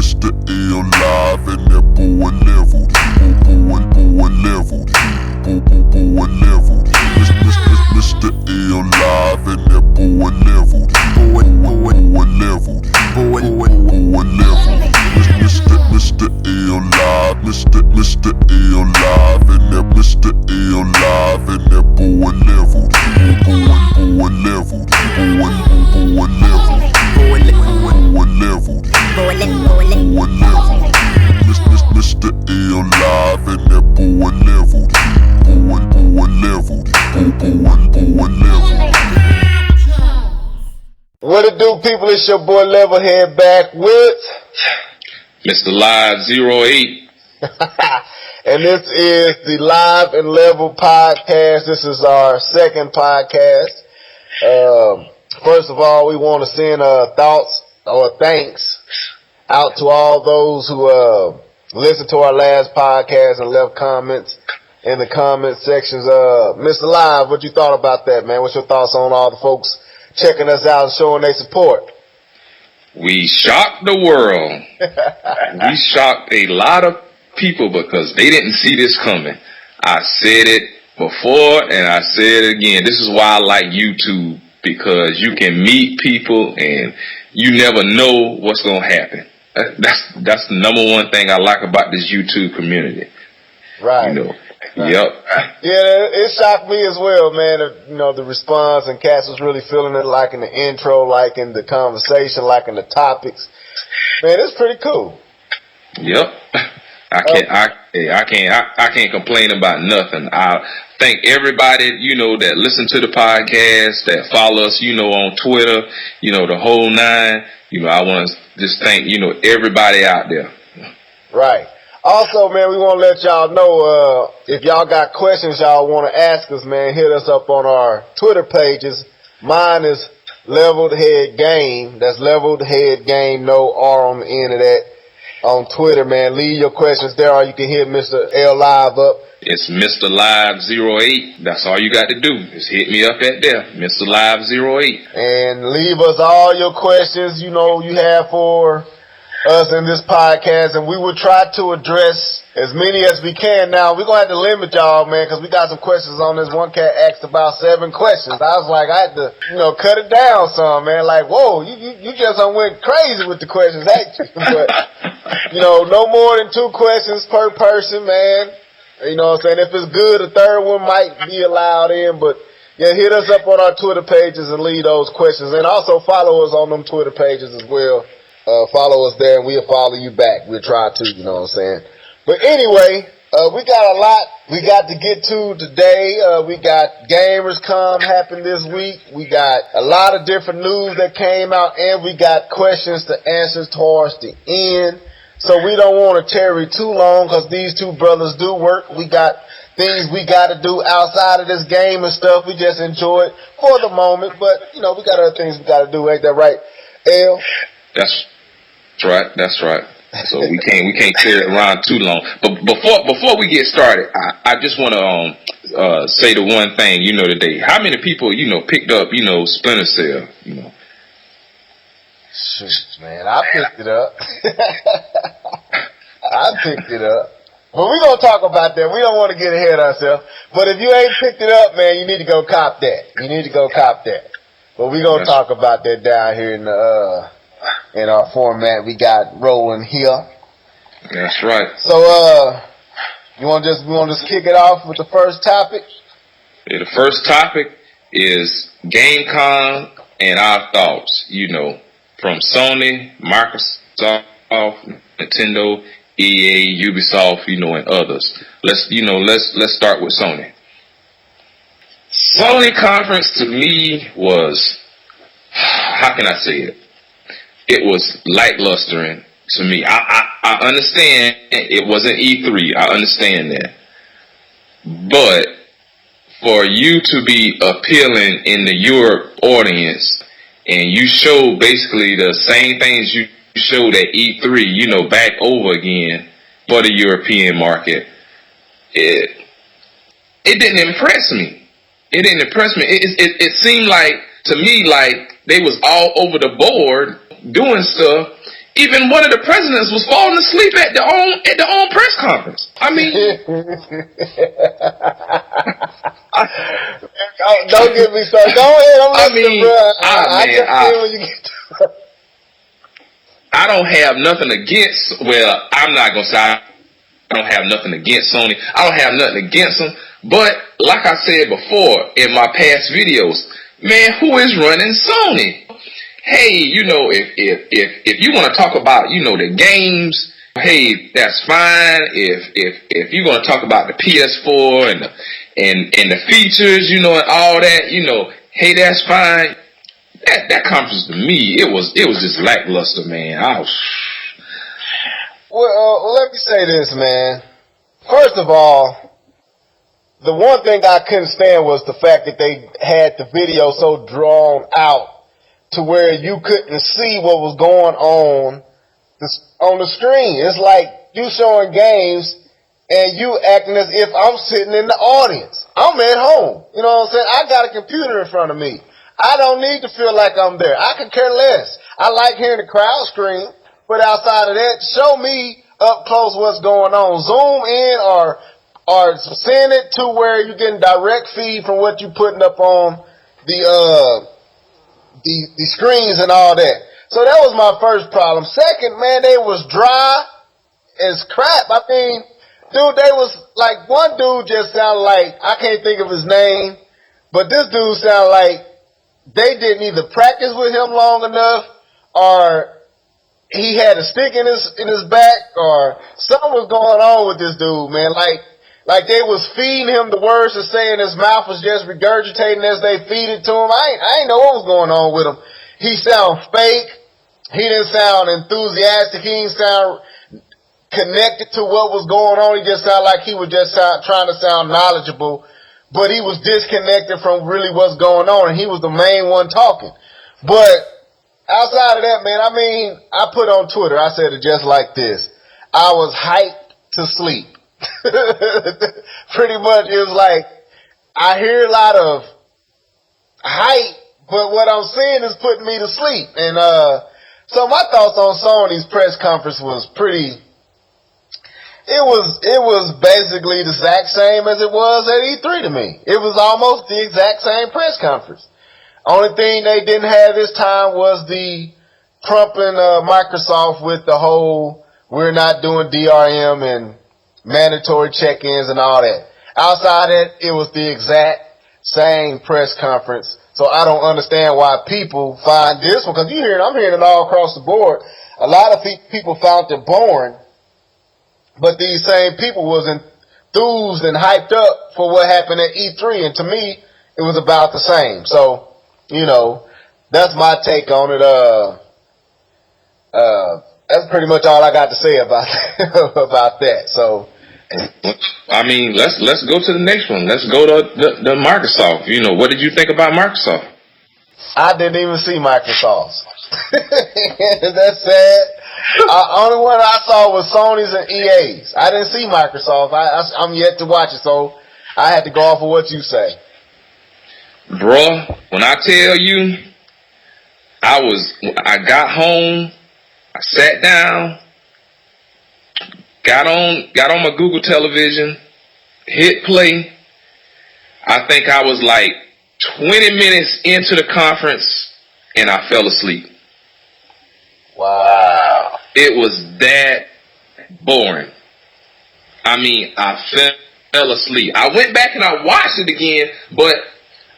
Mr. L live and that boy leveled. Boy leveled. Boy leveled. Mr. L live and that boy leveled. Boy leveled. Boy leveled. Mr. L live. Mr. L live and that Mr. L live and that boy leveled. Boy leveled. Boy leveled. Boy leveled. Mr. L live and that boy leveled. Boy leveled. Boy leveled. What it do, people? It's your boy Levelhead back with Mr. Live 08. and this is the Live and Level podcast. This is our second podcast. First of all, we want to send thoughts or thanks out to all those who listened to our last podcast and left comments in the comment sections. Mr. Live, what you thought about that, man? What's your thoughts on all the folks checking us out and showing their support? We shocked the world. We shocked a lot of people because they didn't see this coming. I said it before and I said it again. This is why I like YouTube, because you can meet people and you never know what's going to happen. That's the number one thing I like about this YouTube community. Right. You know. Right. Yep. Yeah, it shocked me as well, man. You know, the response, and Cass was really feeling it, like in the intro, like in the conversation, like in the topics. Man, it's pretty cool. Yep. I can't complain about nothing. I thank everybody, you know, that listen to the podcast, that follow us, you know, on Twitter, you know, the whole nine. You know, I want to just thank, you know, everybody out there. Right. Also, man, we want to let y'all know, if y'all got questions y'all want to ask us, man, hit us up on our Twitter pages. Mine is Leveled Head Game. That's Leveled Head Game, no R on the end of that, on Twitter, man. Leave your questions there, or you can hit Mr. L Live up. It's Mr. Live 08. That's all you got to do. Just hit me up at there, Mr. Live 08. And leave us all your questions, you know, you have for us in this podcast, and we will try to address as many as we can. Now, we're going to have to limit y'all, man, because we got some questions on this. One cat asked about 7 questions. I was like, I had to, you know, cut it down some, man. Like, whoa, you just went crazy with the questions, actually. But, you know, no more than 2 questions per person, man. You know what I'm saying? If it's good, a third one might be allowed in, but yeah, hit us up on our Twitter pages and leave those questions. And also follow us on them Twitter pages as well. Follow us there and we'll follow you back. We'll try to, you know what I'm saying? But anyway, we got a lot we got to get to today. We got Gamescom happened this week. We got a lot of different news that came out, and we got questions to answer towards the end. So we don't want to tarry too long because these two brothers do work. We got things we got to do outside of this game and stuff. We just enjoy it for the moment, but, you know, we got other things we got to do. Ain't that right, L? That's right. So we can't clear it around too long. But before we get started, I just want to say the one thing, you know, today. How many people, you know, picked up, you know, Splinter Cell, you know? Shoot, man, I picked it up. I picked it up. But we're going to talk about that. We don't want to get ahead of ourselves. But if you ain't picked it up, man, you need to go cop that. You need to go cop that. But we're going to talk about that down here in the in our format we got rolling here. That's right. So, you want to just kick it off with the first topic? Yeah, the first topic is Gamescom and our thoughts, you know, from Sony, Microsoft, Nintendo, EA, Ubisoft, you know, and others. Let's start with Sony. Sony conference to me was, how can I say it? It was lackluster to me. I understand it wasn't E3. I understand that. But for you to be appealing in the Europe audience and you show basically the same things you showed at E3, you know, back over again for the European market, it didn't impress me. It didn't impress me. It seemed like, to me, like they was all over the board doing stuff, even one of the presidents was falling asleep at their own press conference. I mean, don't get me started. Go ahead, I'm listening, bro. I don't have nothing against. Well, I'm not gonna say I don't have nothing against Sony. I don't have nothing against them. But like I said before in my past videos, man, who is running Sony? Hey, you know, if you want to talk about, you know, the games, hey, that's fine. If you're going to talk about the PS4 and the features, you know, and all that, you know, hey, that's fine. That conference to me, it was just lackluster, man. Well, let me say this, man. First of all, the one thing I couldn't stand was the fact that they had the video so drawn out to where you couldn't see what was going on the screen. It's like you showing games and you acting as if I'm sitting in the audience. I'm at home. You know what I'm saying? I got a computer in front of me. I don't need to feel like I'm there. I could care less. I like hearing the crowd scream, but outside of that, show me up close what's going on. Zoom in or send it to where you're getting direct feed from what you're putting up on the screens and all that. So that was my first problem. Second, man, they was dry as crap. I mean, dude, they was like, one dude just sounded like, I can't think of his name, but this dude sounded like they didn't either practice with him long enough or he had a stick in his back or something was going on with this dude, man. Like they was feeding him the words to say and his mouth was just regurgitating as they feed it to him. I ain't know what was going on with him. He sound fake. He didn't sound enthusiastic. He didn't sound connected to what was going on. He just sounded like he was just trying to sound knowledgeable, but he was disconnected from really what's going on, and he was the main one talking. But outside of that, man, I mean, I put on Twitter, I said it just like this. I was hyped to sleep. Pretty much, it was like I hear a lot of hype, but what I'm seeing is putting me to sleep. And so my thoughts on Sony's press conference was pretty. It was basically the exact same as it was at E3 to me. It was almost the exact same press conference. Only thing they didn't have this time was the crumpling Microsoft with the whole we're not doing DRM and mandatory check-ins and all that. Outside that, it was the exact same press conference. So I don't understand why people find this one, because I'm hearing it all across the board. A lot of people found it boring, but these same people was enthused and hyped up for what happened at E3, and to me, it was about the same. So, you know, that's my take on it. That's pretty much all I got to say about about that. So, I mean, let's go to the next one. Let's go to the Microsoft. You know, what did you think about Microsoft? I didn't even see Microsoft. That's sad. Only one I saw was Sony's and EA's. I didn't see Microsoft. I'm yet to watch it, so I had to go off of what you say. Bruh, when I tell you, I got home, I sat down, got on my Google television, hit play. I think I was like 20 minutes into the conference and I fell asleep. Wow. It was that boring. I mean, I fell asleep. I went back and I watched it again, but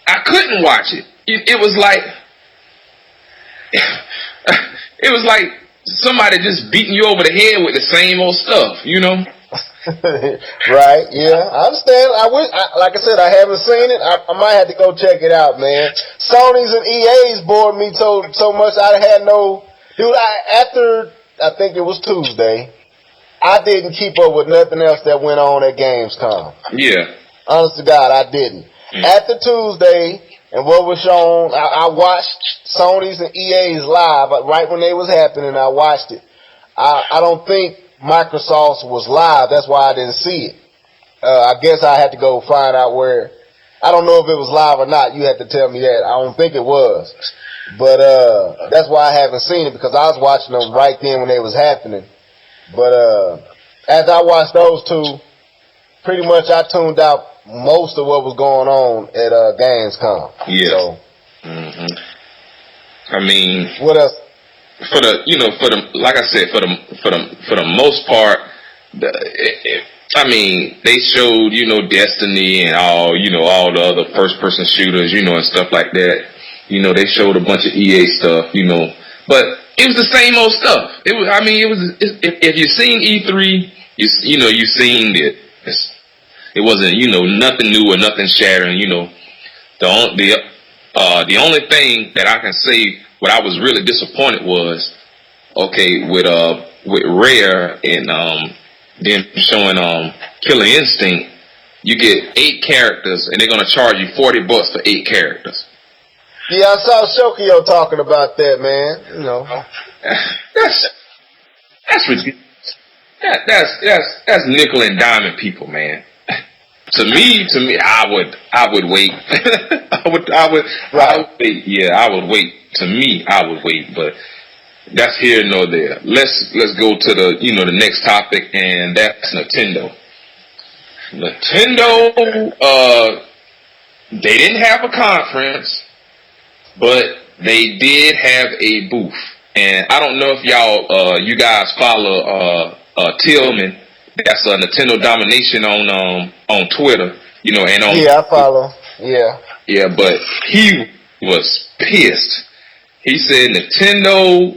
I couldn't watch it. It was like somebody just beating you over the head with the same old stuff, you know? Right, yeah, I understand. Like I said, I haven't seen it. I might have to go check it out, man. Sony's and EA's bored me so much I had no... Dude, after, I think it was Tuesday, I didn't keep up with nothing else that went on at Gamescom. Yeah. Honest to God, I didn't. After Tuesday, and what was shown, I watched Sony's and EA's live, right when they was happening, I watched it. I don't think Microsoft's was live, that's why I didn't see it. I guess I had to go find out where, I don't know if it was live or not, you had to tell me that. I don't think it was. But that's why I haven't seen it, because I was watching them right then when they was happening. But as I watched those two, pretty much I tuned out most of what was going on at Gamescom. Yeah. So, I mean, what else? For the like I said, for the most part, I mean, they showed, Destiny and all the other first person shooters, and stuff like that. They showed a bunch of EA stuff, but it was the same old stuff. If you've seen E3, you seen it. It wasn't, nothing new or nothing shattering. The only thing that I can say, what I was really disappointed was, okay, with Rare and them showing Killer Instinct, you get 8 characters and they're gonna charge you $40 for 8 characters. Yeah, I saw Shokio talking about that, man. That's ridiculous. That's nickel and diamond people, man. To me, I would wait. I would wait. Yeah, I would wait. To me, I would wait, but that's here nor there. Let's go to the next topic, and that's Nintendo. They didn't have a conference, but they did have a booth. And I don't know if you guys follow Tillman. That's Nintendo Domination on Twitter, and on. Yeah, I follow. Yeah. Yeah, but he was pissed. He said Nintendo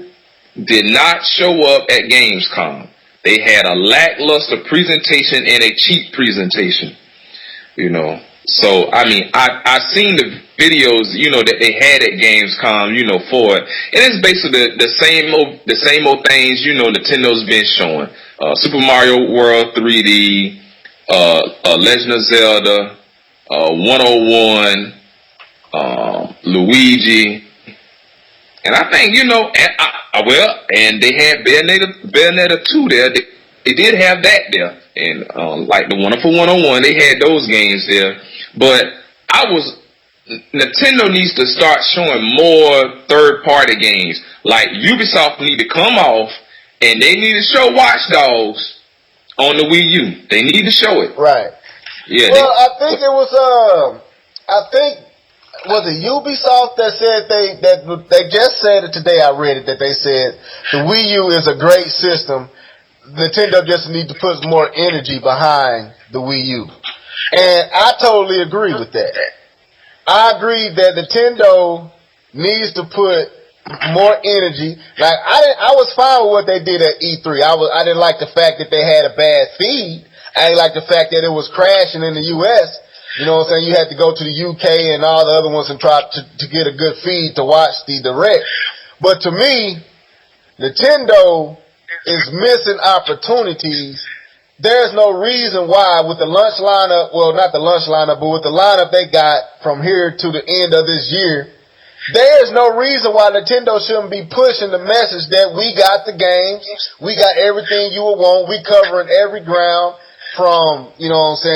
did not show up at Gamescom. They had a lackluster presentation and a cheap presentation. So I mean, I seen the videos, that they had at Gamescom, for it, and it's basically the same old things, Nintendo's been showing. Super Mario World 3D, Legend of Zelda, 101, Luigi, and I think and they had Bayonetta 2 there. They did have that there, and like the Wonderful 101, they had those games there. But Nintendo needs to start showing more third-party games. Like Ubisoft need to come off, and they need to show Watch Dogs on the Wii U. They need to show it. Right. Yeah. Well, I think it was. Was it Ubisoft that said they just said it today? I read it that they said the Wii U is a great system. Nintendo just needs to put more energy behind the Wii U, and I totally agree with that. I agree that Nintendo needs to put more energy. Like I was fine with what they did at E3. I didn't like the fact that they had a bad feed. I didn't like the fact that it was crashing in the US. You know what I'm saying? You had to go to the UK and all the other ones and try to get a good feed to watch the direct. But to me, Nintendo is missing opportunities. There's no reason why with the lunch lineup, well, not the lunch lineup, but with the lineup they got from here to the end of this year, there's no reason why Nintendo shouldn't be pushing the message that we got the games, we got everything you would want, we covering every ground from,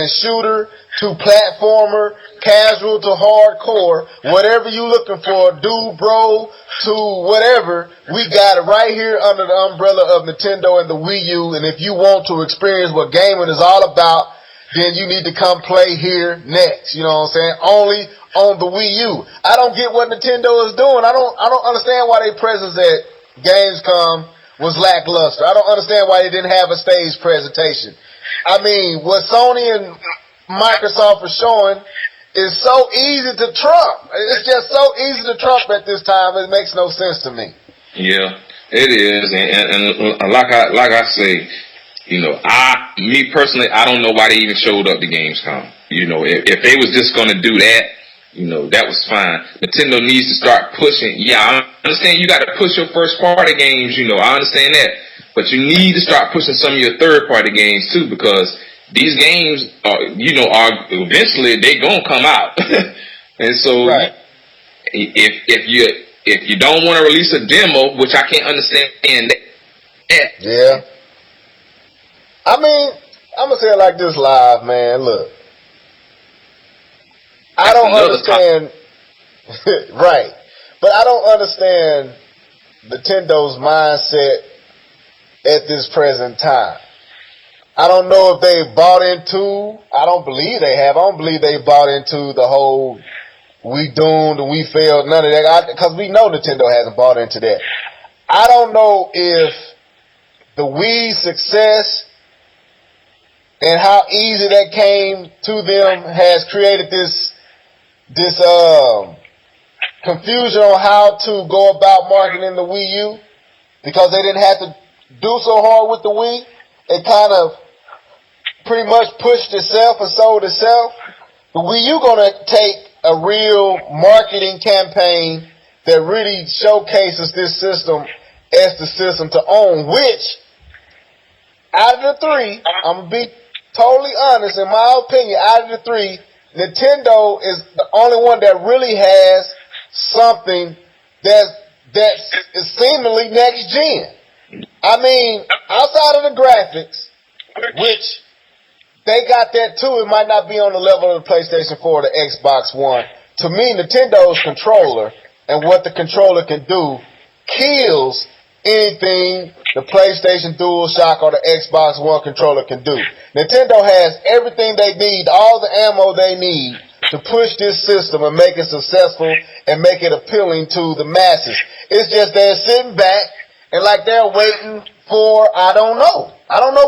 shooter to platformer, casual to hardcore, whatever you looking for, dude, bro, to whatever, we got it right here under the umbrella of Nintendo and the Wii U. And if you want to experience what gaming is all about, then you need to come play here next. You know what I'm saying? Only on the Wii U. I don't get what Nintendo is doing. I don't understand why their presence at Gamescom was lackluster. I don't understand why they didn't have a stage presentation. I mean, what Sony and Microsoft are showing is so easy to trump. It's just so easy to trump at this time. It makes no sense to me. Yeah, it is, and like I say, me personally, I don't know why they even showed up to Gamescom. If they was just going to do that, that was fine. Nintendo needs to start pushing. Yeah, I understand you got to push your first party games. I understand that, but you need to start pushing some of your third party games too, because these games are eventually they gonna come out. And so right. if you don't want to release a demo, which I can't understand that. Yeah. I mean, I'm gonna say it like this live, man. Look, I don't understand. Right. But I don't understand Nintendo's mindset at this present time. I don't know if they bought into, I don't believe they have, I don't believe they bought into the whole we doomed and we failed, none of that, because we know Nintendo hasn't bought into that. I don't know if the Wii success and how easy that came to them has created this confusion on how to go about marketing the Wii U, because they didn't have to do so hard with the Wii. It kind of pretty much pushed itself and sold itself. The Wii U gonna take a real marketing campaign that really showcases this system as the system to own, which out of the three, I'm gonna be totally honest, in my opinion, out of the three, Nintendo is the only one that really has something that's seemingly next gen. I mean, outside of the graphics, which they got that too, it might not be on the level of the PlayStation 4 or the Xbox One. To me, Nintendo's controller and what the controller can do kills anything the PlayStation DualShock or the Xbox One controller can do. Nintendo has everything they need, all the ammo they need to push this system and make it successful and make it appealing to the masses. It's just they're sitting back and like they're waiting for, I don't know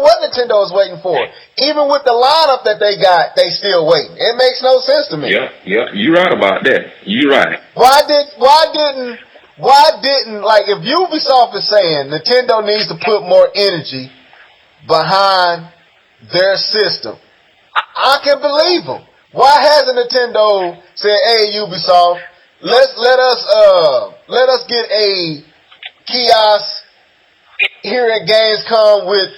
what Nintendo is waiting for. Even with the lineup that they got, they still waiting. It makes no sense to me. Yeah, you're right about that. You're right. Why didn't, like, if Ubisoft is saying Nintendo needs to put more energy behind their system, I can believe them. Why hasn't Nintendo said, hey, Ubisoft, let us get a kiosk here at Gamescom with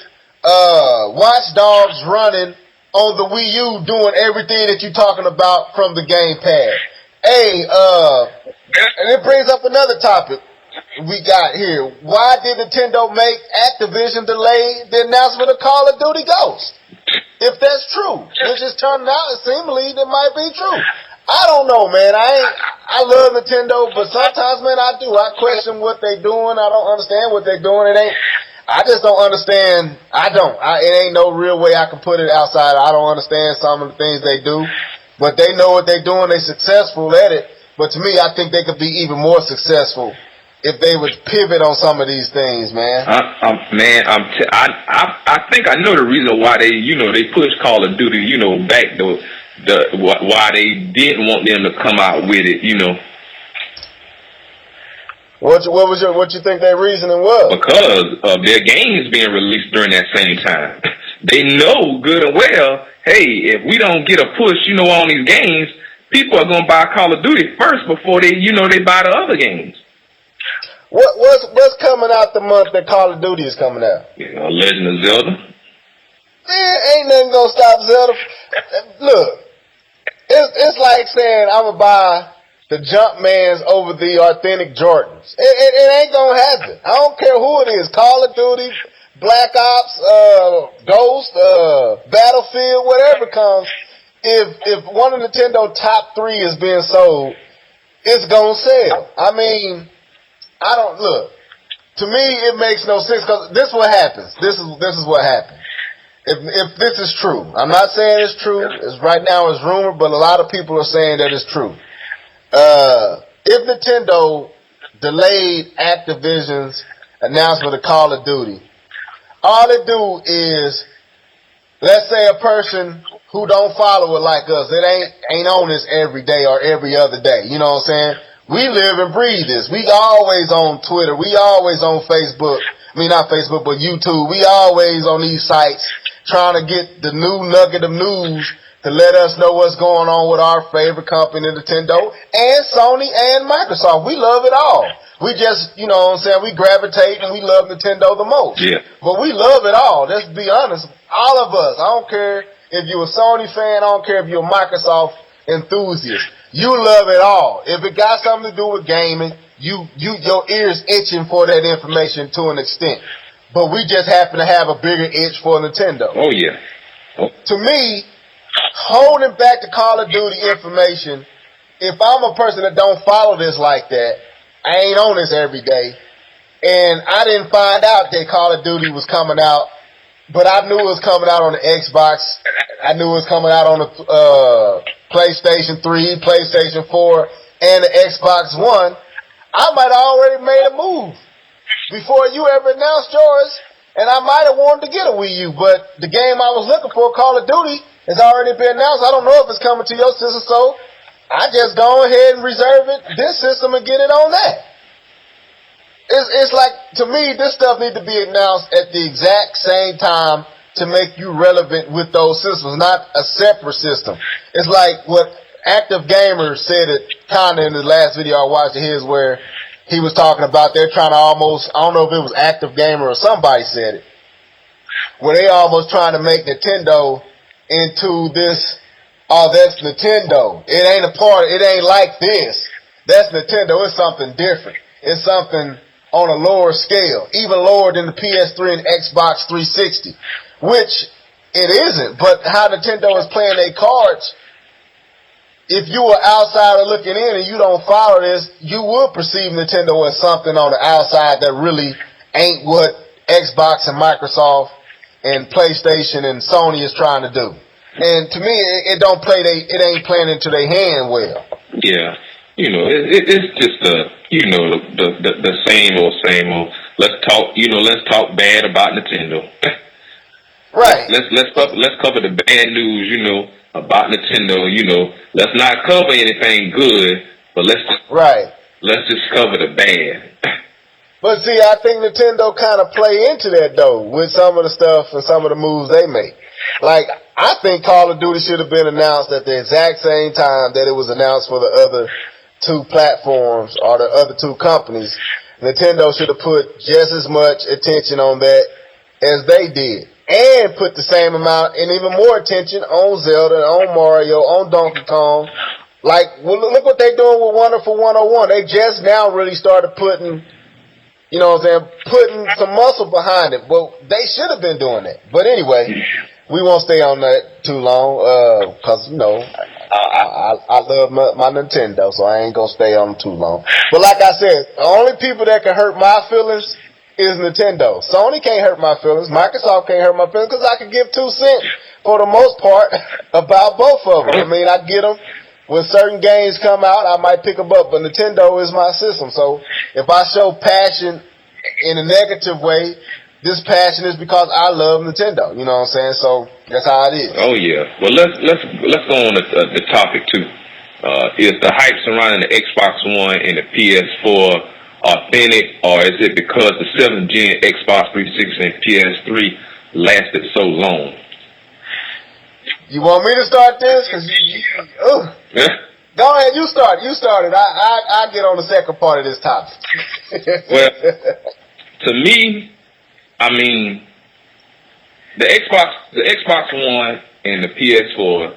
Watch Dogs running on the Wii U, doing everything that you're talking about from the gamepad. Hey, and it brings up another topic we got here. Why did Nintendo make Activision delay the announcement of Call of Duty Ghosts? If that's true, which is turning out, seemingly, that might be true. I don't know, man. I love Nintendo, but sometimes, man, I do. I question what they're doing. I don't understand what they're doing. I just don't understand. It ain't no real way I can put it outside. I don't understand some of the things they do, but they know what they're doing. They're successful at it. But to me, I think they could be even more successful if they would pivot on some of these things, man. I think I know the reason why they pushed Call of Duty, back why they didn't want them to come out with it, What you think their reasoning was? Because their game is being released during that same time. They know good and well, hey, if we don't get a push, on these games, people are gonna buy Call of Duty first before they buy the other games. What's coming out the month that Call of Duty is coming out? Legend of Zelda. Man, ain't nothing gonna stop Zelda. Look, it's like saying I'm gonna buy the Jumpmans over the authentic Jordans. It ain't gonna happen. I don't care who it is. Call of Duty, Black Ops, Ghost, Battlefield, whatever comes. If one of Nintendo top 3 is being sold, it's gonna sell. I mean, to me, it makes no sense, because this is what happens. This is what happens. If this is true, I'm not saying it's true. Right now it's rumor, but a lot of people are saying that it's true. If Nintendo delayed Activision's announcement of Call of Duty, all it do is, let's say a person who don't follow it like us, it ain't on this every day or every other day. You know what I'm saying? We live and breathe this. We always on Twitter. We always on Facebook. I mean, not Facebook, but YouTube. We always on these sites trying to get the new nugget of news to let us know what's going on with our favorite company, Nintendo, and Sony and Microsoft. We love it all. We just, you know what I'm saying, we gravitate and we love Nintendo the most. Yeah. But we love it all. Let's be honest. All of us. I don't care if you're a Sony fan. I don't care if you're a Microsoft enthusiast. You love it all. If it got something to do with gaming, your ears itching for that information to an extent. But we just happen to have a bigger itch for Nintendo. Oh, yeah. To me, holding back the Call of Duty information, if I'm a person that don't follow this like that, I ain't on this every day. And I didn't find out that Call of Duty was coming out, but I knew it was coming out on the Xbox. I knew it was coming out on the PlayStation 3, PlayStation 4, and the Xbox One. I might have already made a move before you ever announced yours, and I might have wanted to get a Wii U, but the game I was looking for, Call of Duty, has already been announced. I don't know if it's coming to your system, so I just go ahead and reserve it this system and get it on that. It's like, to me, this stuff needs to be announced at the exact same time to make you relevant with those systems, not a separate system. It's like what Active Gamer said it kind of in the last video I watched of his, where he was talking about they're trying to almost, I don't know if it was Active Gamer or somebody said it, where they almost trying to make Nintendo into this, oh, that's Nintendo. It ain't like this. That's Nintendo. It's something different. It's something on a lower scale, even lower than the PS3 and Xbox 360, which it isn't. But how Nintendo is playing their cards, if you were outsider looking in and you don't follow this, you would perceive Nintendo as something on the outside that really ain't what Xbox and Microsoft and PlayStation and Sony is trying to do. And to me, it ain't playing into their hand well. Yeah. It's just the same old. Let's talk bad about Nintendo. Right. Let's cover the bad news, about Nintendo. Let's not cover anything good, but let's just cover the bad. But see, I think Nintendo kind of play into that though with some of the stuff and some of the moves they make. Like, I think Call of Duty should have been announced at the exact same time that it was announced for the other two platforms or the other two companies. Nintendo should have put just as much attention on that as they did, and put the same amount and even more attention on Zelda, on Mario, on Donkey Kong. Like, well, look what they're doing with Wonderful 101. They just now really started putting, putting some muscle behind it. Well, they should have been doing that. But anyway, we won't stay on that too long, cause I love my Nintendo, so I ain't gonna stay on too long. But like I said, the only people that can hurt my feelings is Nintendo. Sony can't hurt my feelings. Microsoft can't hurt my feelings because I can give 2 cents for the most part about both of them. I mean, I get them when certain games come out. I might pick them up, but Nintendo is my system. So if I show passion in a negative way, this passion is because I love Nintendo. You know what I'm saying? So that's how it is. Oh yeah. Well, let's go on the topic too. Is the hype surrounding the Xbox One and the PS4 authentic, or is it because the 7th gen Xbox 360 and PS3 lasted so long? You want me to start this? Go ahead, you start. You started. I get on the second part of this topic. Well, to me, I mean, the Xbox One and the PS4.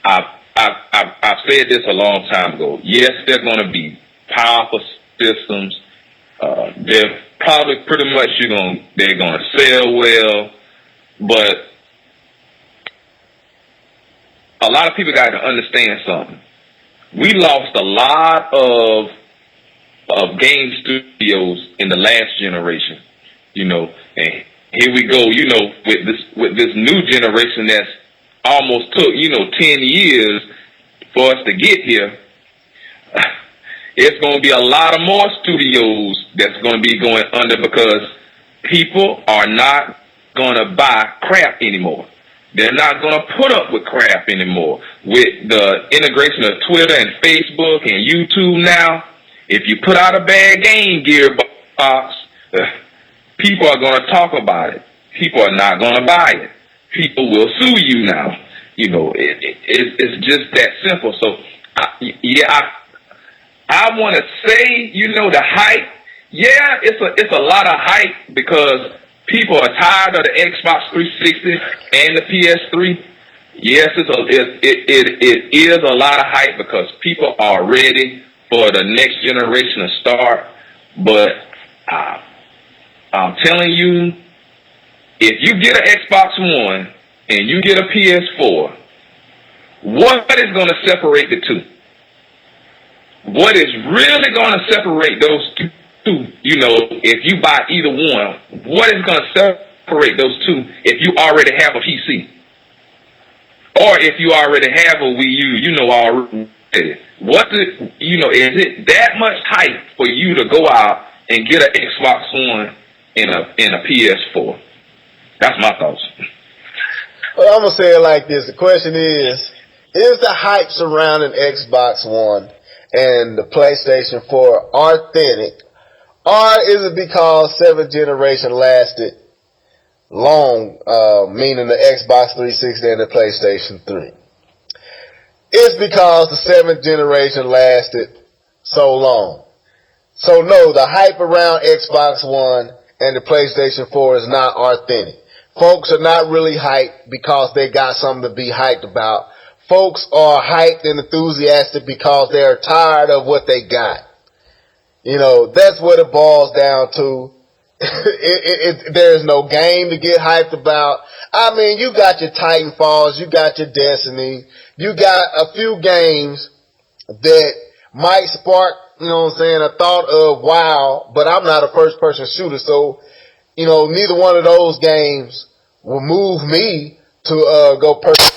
I've said this a long time ago. Yes, they're going to be powerful systems. They're probably pretty much they're going to sell well, but a lot of people got to understand something. We lost a lot of game studios in the last generation, and here we go, with this new generation that's almost took, 10 years for us to get here. It's going to be a lot of more studios that's going to be going under because people are not going to buy crap anymore. They're not going to put up with crap anymore. With the integration of Twitter and Facebook and YouTube now, if you put out a bad game, Gearbox, people are going to talk about it. People are not going to buy it. People will sue you now. It's just that simple. So, I want to say, the hype. Yeah, it's a lot of hype because people are tired of the Xbox 360 and the PS3. Yes, it is a lot of hype because people are ready for the next generation to start. But I'm telling you, if you get an Xbox One and you get a PS4, what is going to separate the two? what is really going to separate those two, you know, if you buy either one, what is going to separate those two if you already have a PC? Or if you already have a Wii U, you know already. You know, is it that much hype for you to go out and get an Xbox One and a PS4? That's my thoughts. Well, I'm going to say it like this. The question is the hype surrounding Xbox One and the PlayStation 4 authentic, or is it because 7th generation lasted long, meaning the Xbox 360 and the PlayStation 3? It's because the 7th generation lasted so long. So no, the hype around Xbox One and the PlayStation 4 is not authentic. Folks are not really hyped because they got something to be hyped about. Folks are hyped and enthusiastic because they're tired of what they got. You know, that's what it boils down to. There's no game to get hyped about. I mean, you got your Titanfalls, you got your Destiny, you got a few games that might spark, you know what I'm saying, a thought of wow, but I'm not a first-person shooter, so, you know, neither one of those games will move me to go purchase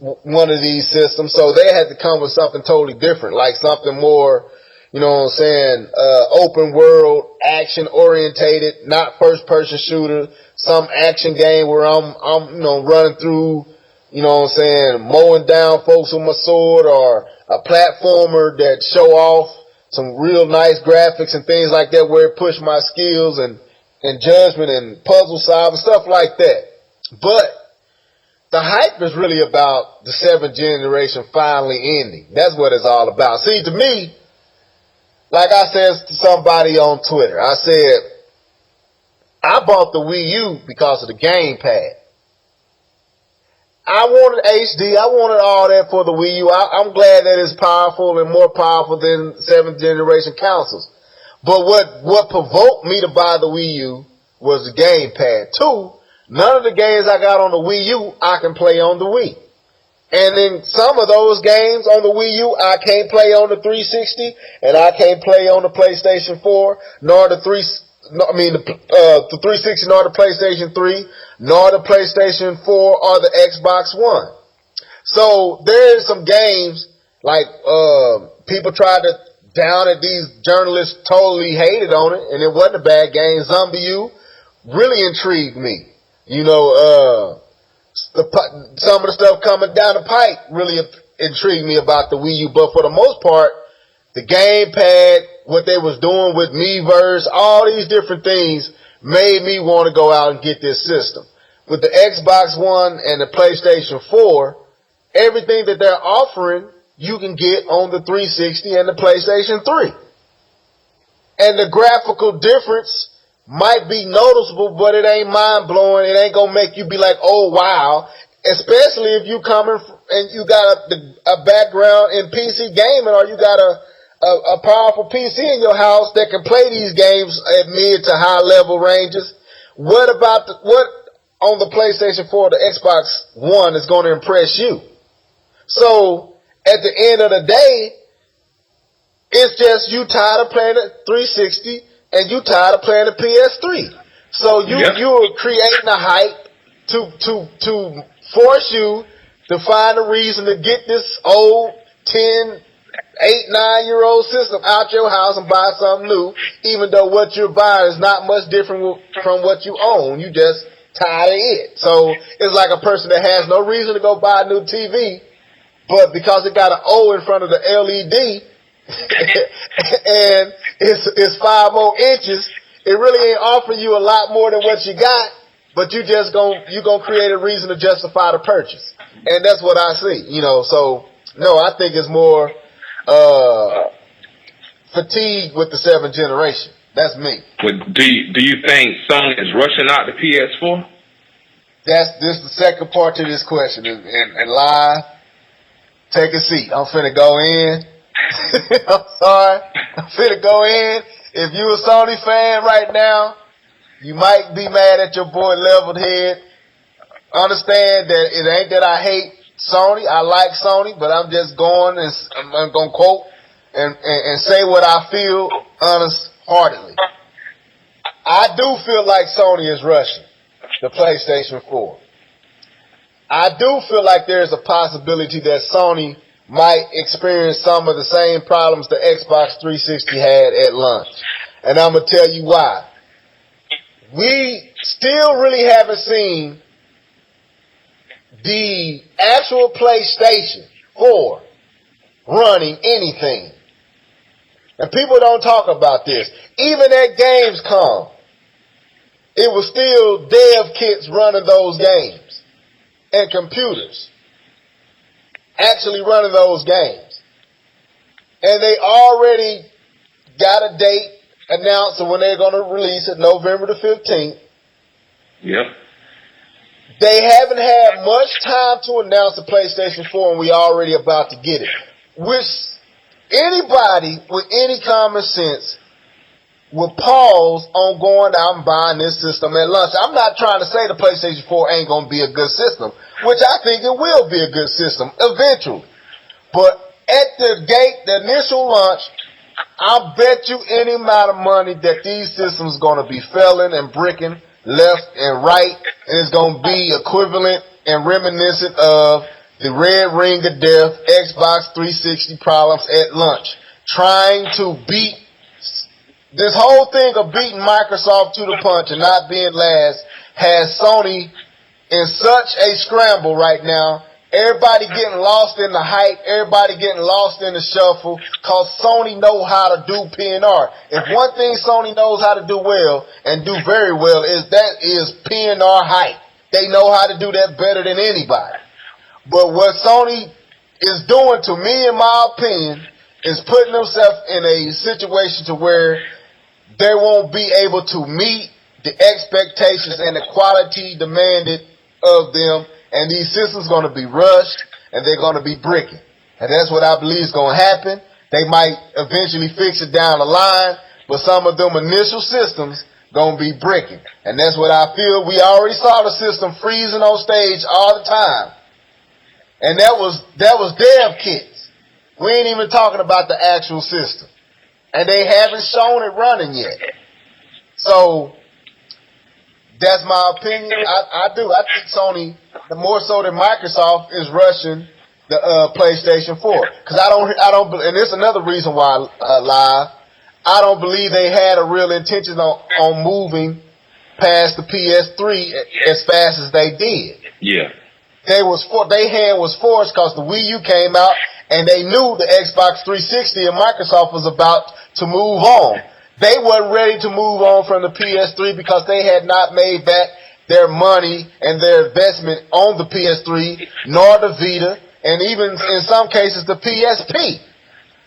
one of these systems, so they had to come with something totally different, like something more, you know what I'm saying, open world, action orientated, not first person shooter, some action game where I'm, you know, running through, you know what I'm saying, mowing down folks with my sword, or a platformer that show off some real nice graphics and things like that where it push my skills and judgment and puzzle solving, stuff like that. But the hype is really about the 7th generation finally ending. That's what it's all about. See, to me, like I said to somebody on Twitter, I said, I bought the Wii U because of the gamepad. I wanted HD. I wanted all that for the Wii U. I'm glad that it's powerful and more powerful than 7th generation consoles. But what provoked me to buy the Wii U was the gamepad. 2, none of the games I got on the Wii U I can play on the Wii. And then some of those games on the Wii U I can't play on the 360, and I can't play on the PlayStation 4, nor the 360, nor the PlayStation 3, nor the PlayStation 4 or the Xbox One. So there's some games like people tried to down it. These journalists totally hated on it, and it wasn't a bad game. Zombie U really intrigued me. You know, some of the stuff coming down the pipe really intrigued me about the Wii U, but for the most part, the gamepad, what they was doing with Miiverse, all these different things made me want to go out and get this system. With the Xbox One and the PlayStation 4, everything that they're offering, you can get on the 360 and the PlayStation 3. And the graphical difference might be noticeable, but it ain't mind-blowing. It ain't gonna make you be like, oh, wow. Especially if you coming and you got a background in PC gaming, or you got a powerful PC in your house that can play these games at mid to high level ranges. What on the PlayStation 4 or the Xbox One is going to impress you? So at the end of the day, it's just you tired of playing the 360 and you tired of playing the PS3. So you're creating a hype to force you to find a reason to get this old 10, 8, 9-year-old system out your house and buy something new, even though what you're buying is not much different from what you own. You just tired of it. So it's like a person that has no reason to go buy a new TV, but because it got an O in front of the LED and it's 5 more inches, it really ain't offering you a lot more than what you got, but you're gonna create a reason to justify the purchase. And that's what I see, you know. So no, I think it's more fatigue with the 7th generation. That's me. But do you think Sony is rushing out the PS4? This the second part to this question. And live, take a seat. I'm finna go in. I'm sorry. I'm finna go in. If you a Sony fan right now, you might be mad at your boy Leveled Head. Understand that it ain't that I hate Sony, I like Sony, but I'm just going and I'm going to quote and say what I feel honest-heartedly. I do feel like Sony is rushing the PlayStation 4. I do feel like there's a possibility that Sony might experience some of the same problems the Xbox 360 had at launch. And I'm going to tell you why. We still really haven't seen the actual PlayStation 4 running anything. And people don't talk about this. Even at Gamescom, it was still dev kits running those games and computers actually running those games. And they already got a date announced of when they're going to release it, November the 15th. Yep. They haven't had much time to announce the PlayStation 4, and we already about to get it. Which anybody with any common sense would pause on going out and buying this system at launch. I'm not trying to say the PlayStation 4 ain't going to be a good system, which I think it will be a good system eventually. But at the gate, the initial launch, I bet you any amount of money that these systems are going to be failing and bricking left and right, and it's going to be equivalent and reminiscent of the red ring of death Xbox 360 problems at launch. Trying to beat this whole thing of beating Microsoft to the punch and not being last has Sony in such a scramble right now. Everybody getting lost in the hype. Everybody getting lost in the shuffle because Sony know how to do P&R. If one thing Sony knows how to do well and do very well is P&R hype. They know how to do that better than anybody. But what Sony is doing, to me, in my opinion, is putting themselves in a situation to where they won't be able to meet the expectations and the quality demanded of them. And these systems going to be rushed, and they're going to be bricking. And that's what I believe is going to happen. They might eventually fix it down the line, but some of them initial systems going to be bricking. And that's what I feel. We already saw the system freezing on stage all the time. And that was dev kits. We ain't even talking about the actual system. And they haven't shown it running yet. So that's my opinion. I think Sony, the more so than Microsoft, is rushing the PlayStation 4. Because I don't, and it's another reason why live. I don't believe they had a real intention on moving past the PS3 as fast as they did. Yeah. Their hand was forced because the Wii U came out, and they knew the Xbox 360 and Microsoft was about to move on. They weren't ready to move on from the PS3 because they had not made back their money and their investment on the PS3, nor the Vita, and even in some cases the PSP.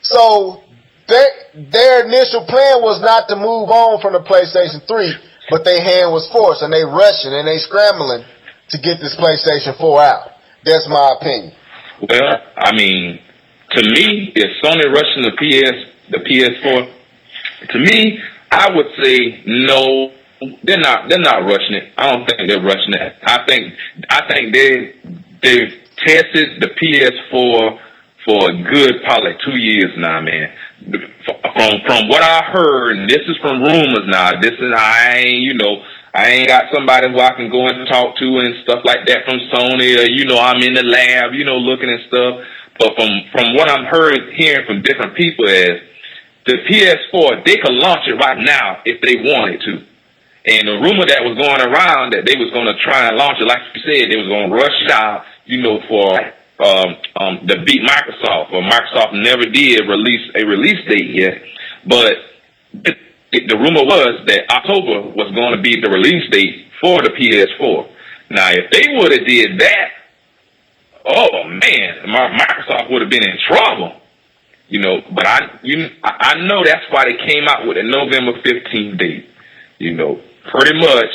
So their initial plan was not to move on from the PlayStation 3, but their hand was forced, and they rushing and they scrambling to get this PlayStation 4 out. That's my opinion. Well, I mean, to me, is Sony rushing the PS4? To me, I would say no. They're not rushing it. I don't think they're rushing it. I think they've tested the PS4 for a good probably 2 years now, man. From what I heard, and this is from rumors now. I ain't got somebody who I can go and talk to and stuff like that from Sony. Or, I'm in the lab, looking and stuff. But from what I'm hearing from different people is, the PS4, they could launch it right now if they wanted to. And the rumor that was going around that they was going to try and launch it, like you said, they was going to rush it out, for to beat Microsoft. Or Microsoft never did release a release date yet. But the rumor was that October was going to be the release date for the PS4. Now, if they would have did that, oh man, Microsoft would have been in trouble. But I know that's why they came out with a November 15th date. Pretty much,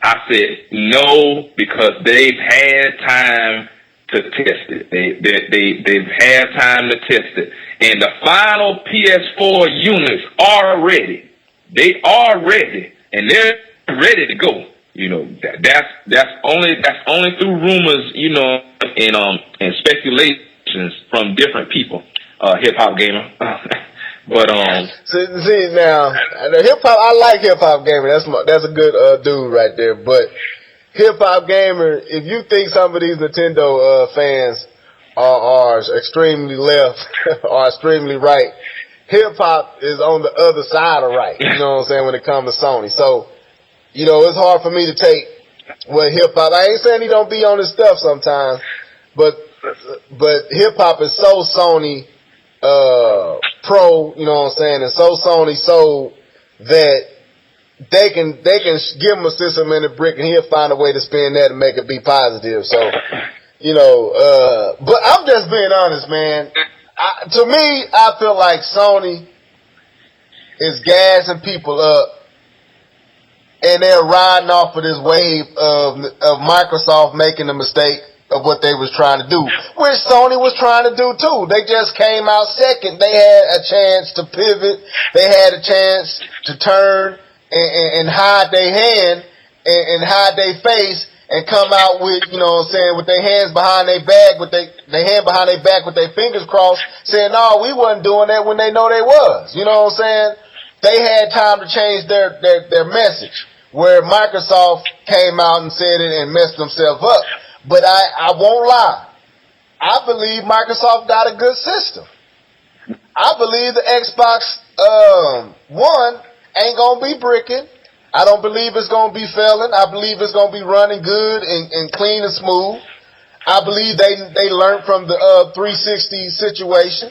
I said no because they've had time to test it. They've had time to test it. And the final PS4 units are ready. They are ready, and they're ready to go. That's only through rumors, and speculations from different people, hip hop gamer. But see now, the hip hop. I like hip hop gamer. That's a good dude right there. But hip hop gamer, if you think some of these Nintendo fans are extremely left or extremely right, hip hop is on the other side of right. You know what I'm saying, when it comes to Sony. So, it's hard for me to take what hip hop. I ain't saying he don't be on his stuff sometimes, but hip hop is so Sony pro, you know what I'm saying, and so Sony so that they can give him a system in a brick and he'll find a way to spin that and make it be positive. So, but I'm just being honest, man. To me, I feel like Sony is gassing people up, and they're riding off of this wave of Microsoft making a mistake of what they was trying to do, which Sony was trying to do too. They just came out second. They had a chance to pivot. They had a chance to turn and hide their hand and hide their face and come out with, with their hands behind their back, with their hand behind their back with their fingers crossed, saying, no, we wasn't doing that, when they know they was. You know what I'm saying? They had time to change their message, where Microsoft came out and said it and messed themselves up. But I won't lie. I believe Microsoft got a good system. I believe the Xbox One ain't going to be bricking. I don't believe it's going to be failing. I believe it's going to be running good and clean and smooth. I believe they learned from the 360 situation.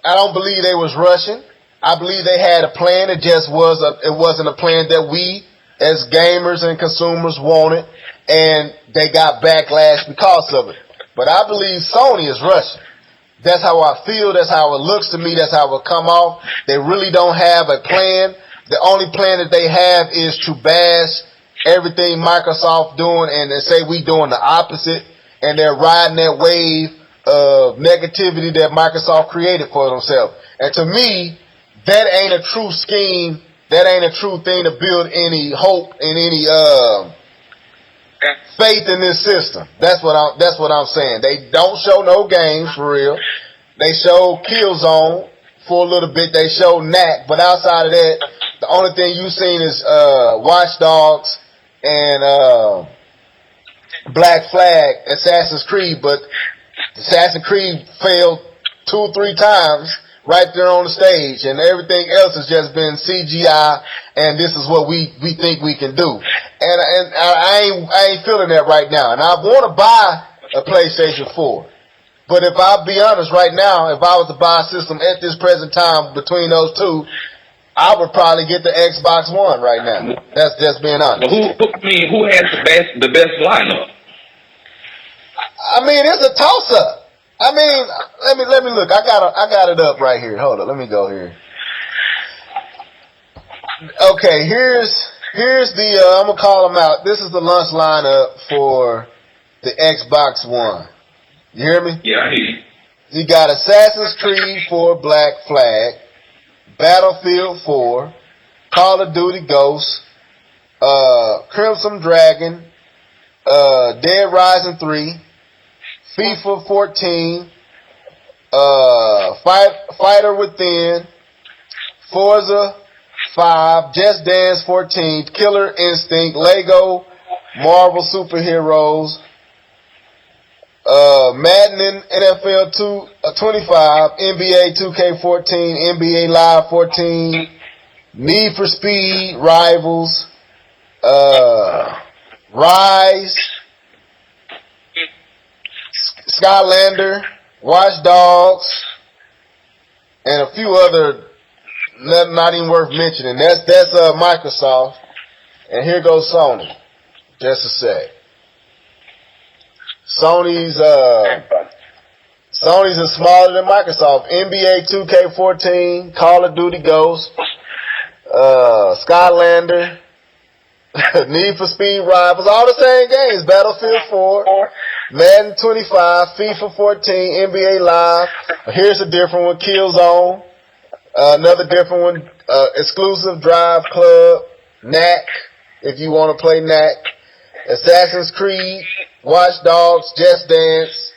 I don't believe they was rushing. I believe they had a plan. It just wasn't a plan that we as gamers and consumers wanted, and they got backlash because of it. But I believe Sony is rushing. That's how I feel. That's how it looks to me. That's how it come off. They really don't have a plan. The only plan that they have is to bash everything Microsoft doing and they say we doing the opposite, and they're riding that wave of negativity that Microsoft created for themselves. And to me, that ain't a true scheme. That ain't a true thing to build any hope and any faith in this system. That's what I'm saying. They don't show no games for real. They show Killzone for a little bit. They show Knack, but outside of that, the only thing you've seen is Watch Dogs and Black Flag, Assassin's Creed. But Assassin's Creed failed 2 or 3 times right there on the stage, and everything else has just been CGI, and this is what we think we can do. And I ain't feeling that right now. And I want to buy a PlayStation 4. But if I'll be honest right now, if I was to buy a system at this present time between those two, I would probably get the Xbox One right now. That's just being honest. Who has the best lineup? I mean, it's a toss-up. I mean, let me look. I got it up right here. Hold on, let me go here. Okay, here's the I'm gonna call them out. This is the launch lineup for the Xbox One. You hear me? Yeah, I hear you. You got Assassin's Creed 4 Black Flag, Battlefield 4, Call of Duty Ghosts, Crimson Dragon, Dead Rising 3, FIFA 14, Fighter Within, Forza 5, Just Dance 14, Killer Instinct, Lego, Marvel Superheroes, Madden NFL 25, NBA 2K14, NBA Live 14, Need for Speed, Rivals, Rise, Skylander, Watch Dogs, and a few other not even worth mentioning. That's Microsoft. And here goes Sony. Just a sec. Sony's is smaller than Microsoft. NBA 2K14, Call of Duty Ghosts, Skylander, Need for Speed Rivals, all the same games. Battlefield 4, Madden 25, FIFA 14, NBA Live. Here's a different one, Killzone. Another different one, exclusive Drive Club, Knack, if you want to play Knack. Assassin's Creed, Watch Dogs, Just Dance,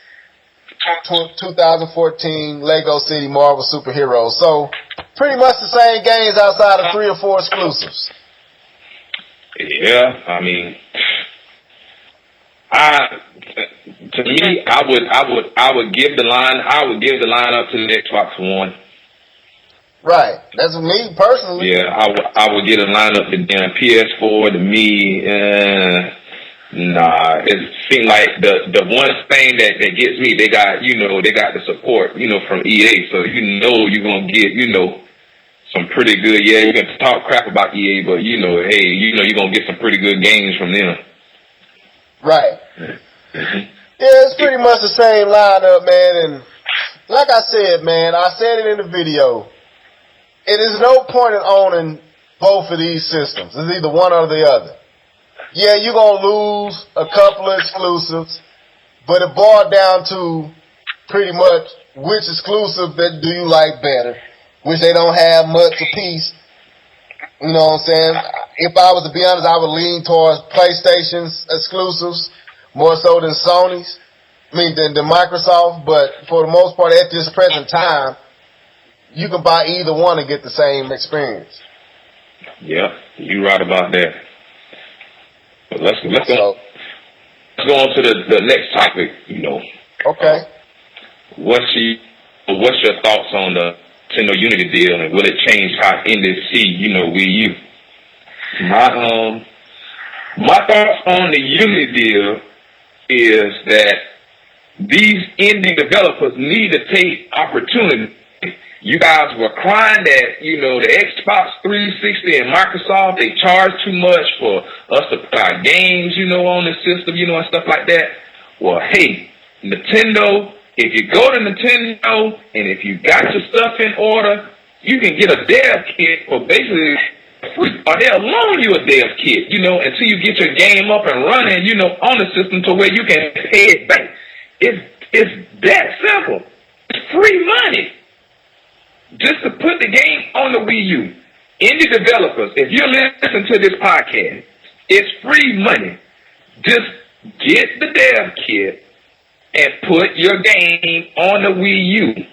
2014, Lego City, Marvel Superheroes. So, pretty much the same games outside of 3 or 4 exclusives. Yeah, I mean, to me, I would give the line up to the Xbox One. Right. That's me personally. Yeah, I would get a lineup to damn PS4, to me. Nah, it seems like the one thing that gets me, they got the support, from EA, so you're gonna get, some pretty good. Yeah, you can talk crap about EA, but hey, you're gonna get some pretty good games from them. Right. Yeah, it's pretty much the same lineup, man. And like I said, man, I said it in the video. It is no point in owning both of these systems. It's either one or the other. Yeah, you're going to lose a couple of exclusives, but it boiled down to pretty much which exclusive that do you like better, which they don't have much apiece. You know what I'm saying? If I was to be honest, I would lean towards PlayStation's exclusives more so than Sony's. Than Microsoft, but for the most part, at this present time, you can buy either one and get the same experience. Yeah, you're right about that. But let's go on to the next topic. Okay. What's your thoughts on the Nintendo Unity deal, and will it change how indie see Wii U? My thoughts on the Unity deal is that these indie developers need to take opportunity. You guys were crying that, the Xbox 360 and Microsoft, they charge too much for us to put our games, on the system, and stuff like that. Well, hey, Nintendo, if you go to Nintendo and if you got your stuff in order, you can get a dev kit for basically free, or they'll loan you a dev kit, until you get your game up and running, on the system to where you can pay it back. It's that simple. It's free money. Just to put the game on the Wii U. Indie developers, if you're listening to this podcast, it's free money. Just get the dev kit and put your game on the Wii U.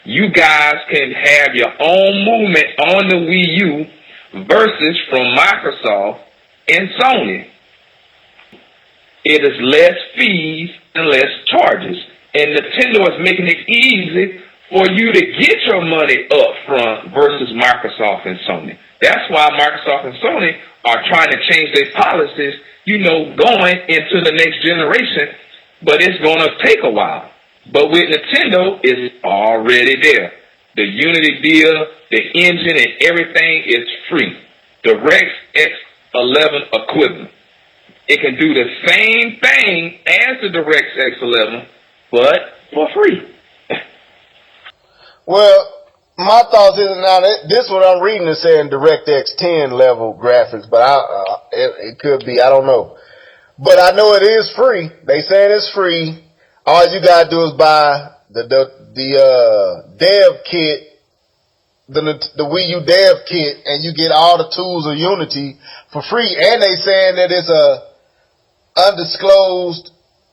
You guys can have your own movement on the Wii U versus from Microsoft and Sony. It is less fees and less charges. And Nintendo is making it easy for you to get your money up front versus Microsoft and Sony. That's why Microsoft and Sony are trying to change their policies, going into the next generation, but it's going to take a while. But with Nintendo, it's already there. The Unity deal, the engine and everything is free. DirectX 11 equivalent. It can do the same thing as the DirectX 11, but for free. Well, my thoughts is now this what I'm reading is saying DirectX 10 level graphics, but it could be, I don't know. But I know it is free. They saying it's free. All you gotta do is buy the dev kit, the Wii U dev kit, and you get all the tools of Unity for free. And they saying that it's a undisclosed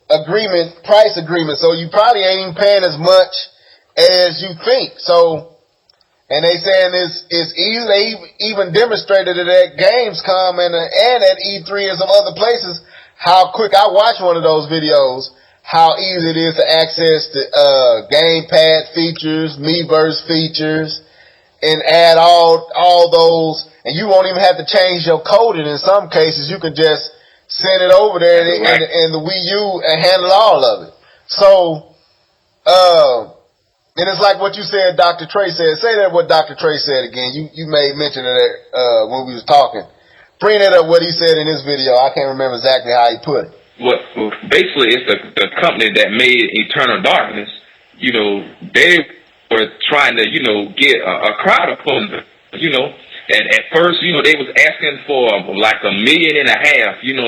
price agreement, so you probably ain't even paying as much as you think. So, and they saying it's easy. They even demonstrated it at Gamescom and at E3 and some other places how quick. I watched one of those videos. How easy it is to access the gamepad features, Miiverse features, and add all those. And you won't even have to change your coding. In some cases, you can just send it over there and the Wii U and handle all of it. So, and it's like what you said, Dr. Trey said. Say that what Dr. Trey said again. You made mention of that when we was talking. Bring it up what he said in his video. I can't remember exactly how he put it. Well, basically, it's the company that made Eternal Darkness. They were trying to, get a crowd upon them, And at first, they was asking for like $1.5 million,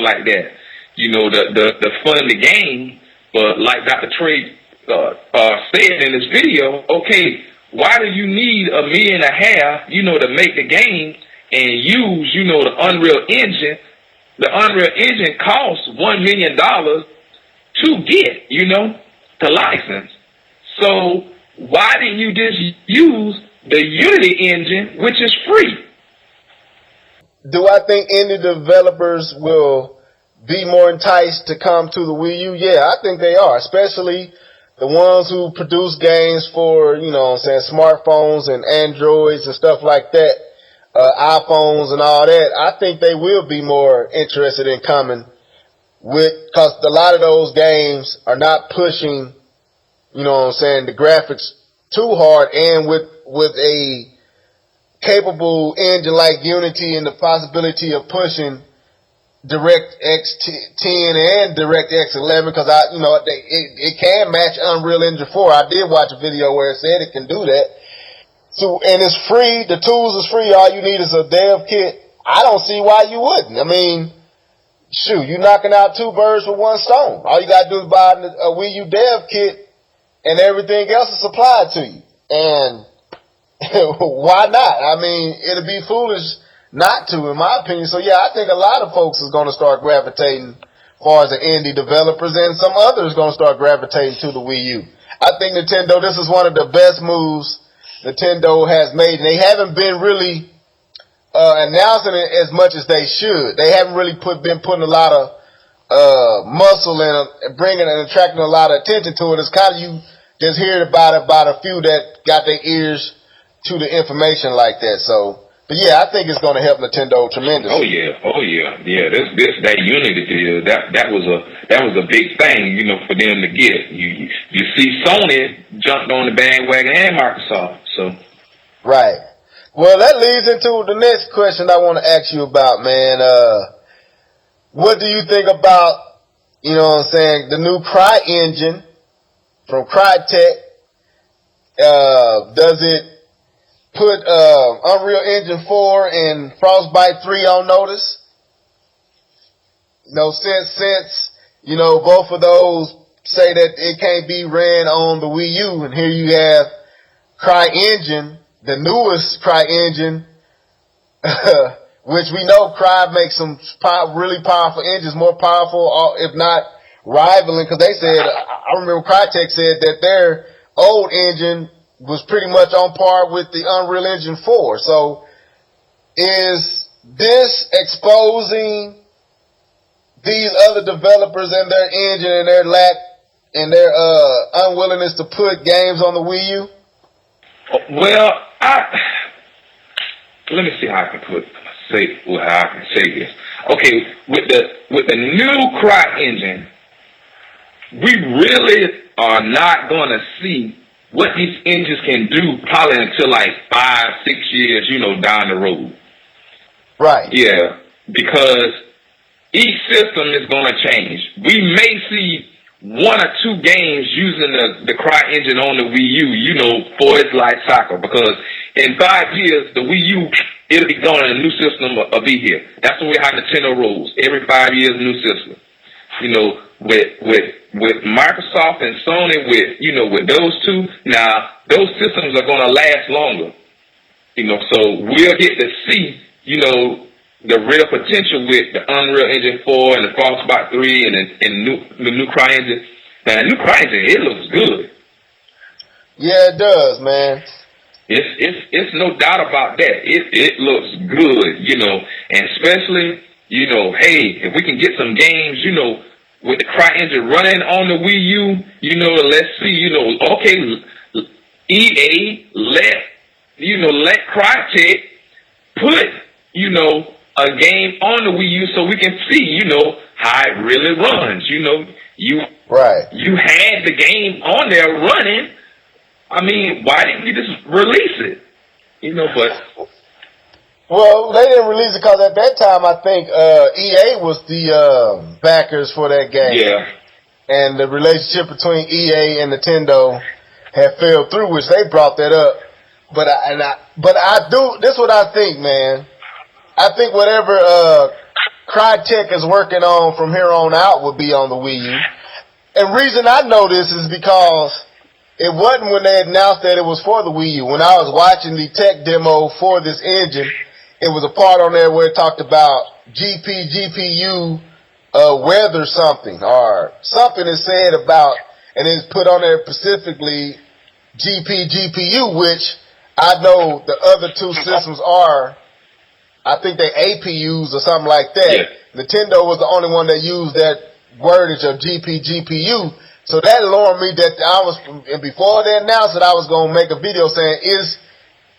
like that, to fund the game. But like Dr. Trey said in this video, okay, why do you need $1.5 million, to make the game and use, the Unreal Engine the Unreal Engine costs $1 million to get, to license. So why didn't you just use the Unity engine, which is free? Do I think indie developers will be more enticed to come to the Wii U? Yeah, I think they are, especially the ones who produce games for, smartphones and Androids and stuff like that, iPhones and all that. I think they will be more interested in coming because a lot of those games are not pushing, the graphics too hard, and with a capable engine like Unity and the possibility of pushing DirectX 10 and DirectX 11, because it can match Unreal Engine 4. I did watch a video where it said it can do that. So, and it's free. The tools is free. All you need is a dev kit. I don't see why you wouldn't. I mean, shoot, you're knocking out two birds with one stone. All you gotta do is buy a Wii U dev kit, and everything else is supplied to you. And why not? I mean, it'd be foolish not to, in my opinion. So yeah, I think a lot of folks is going to start gravitating as far as the indie developers, and some others going to start gravitating to the Wii U. I think Nintendo, this is one of the best moves Nintendo has made, and they haven't been really announcing it as much as they should. They haven't really been putting a lot of muscle in bringing and attracting a lot of attention to it. It's kind of, you just hear about a few that got their ears to the information like that. So, but yeah, I think it's going to help Nintendo tremendously. Oh yeah. That Unity deal, that was a big thing, for them to get. You see, Sony jumped on the bandwagon and Microsoft. So, right. Well, that leads into the next question I want to ask you about, man. What do you think about, the new Cry engine from Crytek? Does it put Unreal Engine 4 and Frostbite 3 on notice? Since both of those say that it can't be ran on the Wii U, and here you have Cry Engine, the newest Cry Engine, which we know Cry makes some really powerful engines, more powerful, if not rivaling, because they said, I remember Crytek said that their old engine was pretty much on par with the Unreal Engine 4. So is this exposing these other developers and their engine and their lack and their unwillingness to put games on the Wii U? Well, let me see how I can say this. Okay, with the new Cry engine, we really are not going to see what these engines can do probably until like 5-6 years, down the road. Right. Yeah, because each system is going to change. We may see 1 or 2 games using the Cry engine on the Wii U, for its life cycle, because in 5 years, the Wii U, it'll be gone and a new system will be here. That's the way how Nintendo rolls. Every 5 years, new system. With Microsoft and Sony, with those two, now those systems are going to last longer. So we'll get to see, the real potential with the Unreal Engine 4 and the Frostbite 3 and the new Cry engine. Now, the new Cry engine, it looks good. Yeah, it does, man. It's no doubt about that. It looks good, and especially, hey, if we can get some games, with the Cry engine running on the Wii U, let's see, okay, EA let Crytek put, a game on the Wii U so we can see, how it really runs. You had the game on there running. I mean, why didn't you just release it? But well, they didn't release it because at that time I think EA was the backers for that game. Yeah. And the relationship between EA and Nintendo had fell through, which they brought that up. But this is what I think, man. I think whatever Crytek is working on from here on out will be on the Wii U. And reason I know this is because it wasn't when they announced that it was for the Wii U. When I was watching the tech demo for this engine, it was a part on there where it talked about GPU weather something, or something is said about, and it's put on there specifically GPU, which I know the other two systems are, I think they APUs or something like that. Yeah. Nintendo was the only one that used that wordage of GPU. So that alarmed me that and before they announced it, I was going to make a video saying, is,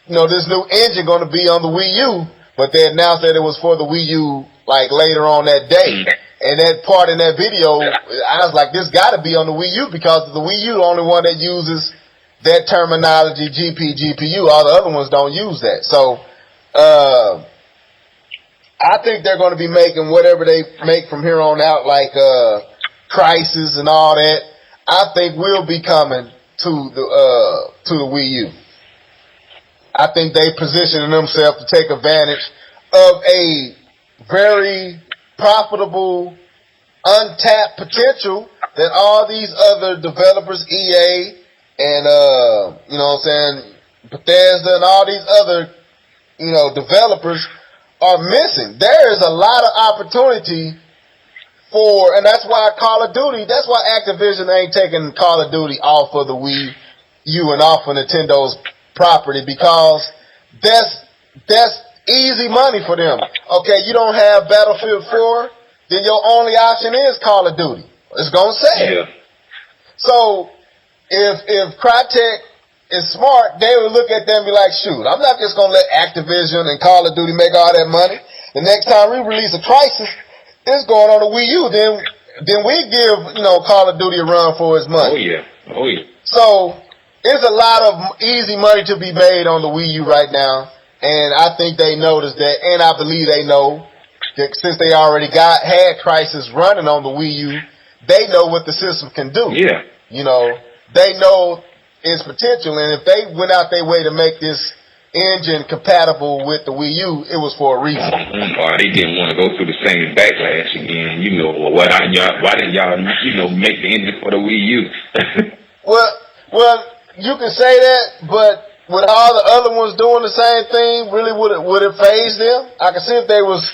this new engine going to be on the Wii U? But they announced that it was for the Wii U, like, later on that day. And that part in that video, I was like, this got to be on the Wii U, because the Wii U the only one that uses that terminology, GPU. All the other ones don't use that. So, I think they're going to be making whatever they make from here on out, like Crisis and all that. I think will be coming to the Wii U. I think they positioning themselves to take advantage of a very profitable, untapped potential that all these other developers, EA and Bethesda and all these other developers are missing. There is a lot of opportunity for, and that's why Call of Duty, that's why Activision ain't taking Call of Duty off of the Wii U and off of Nintendo's property, because that's easy money for them. Okay, you don't have Battlefield 4, then your only option is Call of Duty. It's gonna say. Yeah. So if Crytek is smart, they would look at them and be like, shoot, I'm not just going to let Activision and Call of Duty make all that money. The next time we release a Crisis, it's going on the Wii U. Then we give, Call of Duty a run for its money. Oh, yeah. So, there's a lot of easy money to be made on the Wii U right now. And I think they noticed that, and I believe they know that since they already had Crisis running on the Wii U, they know what the system can do. Yeah. They know its potential, and if they went out their way to make this engine compatible with the Wii U, it was for a reason. Or they didn't want to go through the same backlash again. Why didn't y'all, make the engine for the Wii U? well, you can say that, but with all the other ones doing the same thing, really would it phase them? I can see if they was,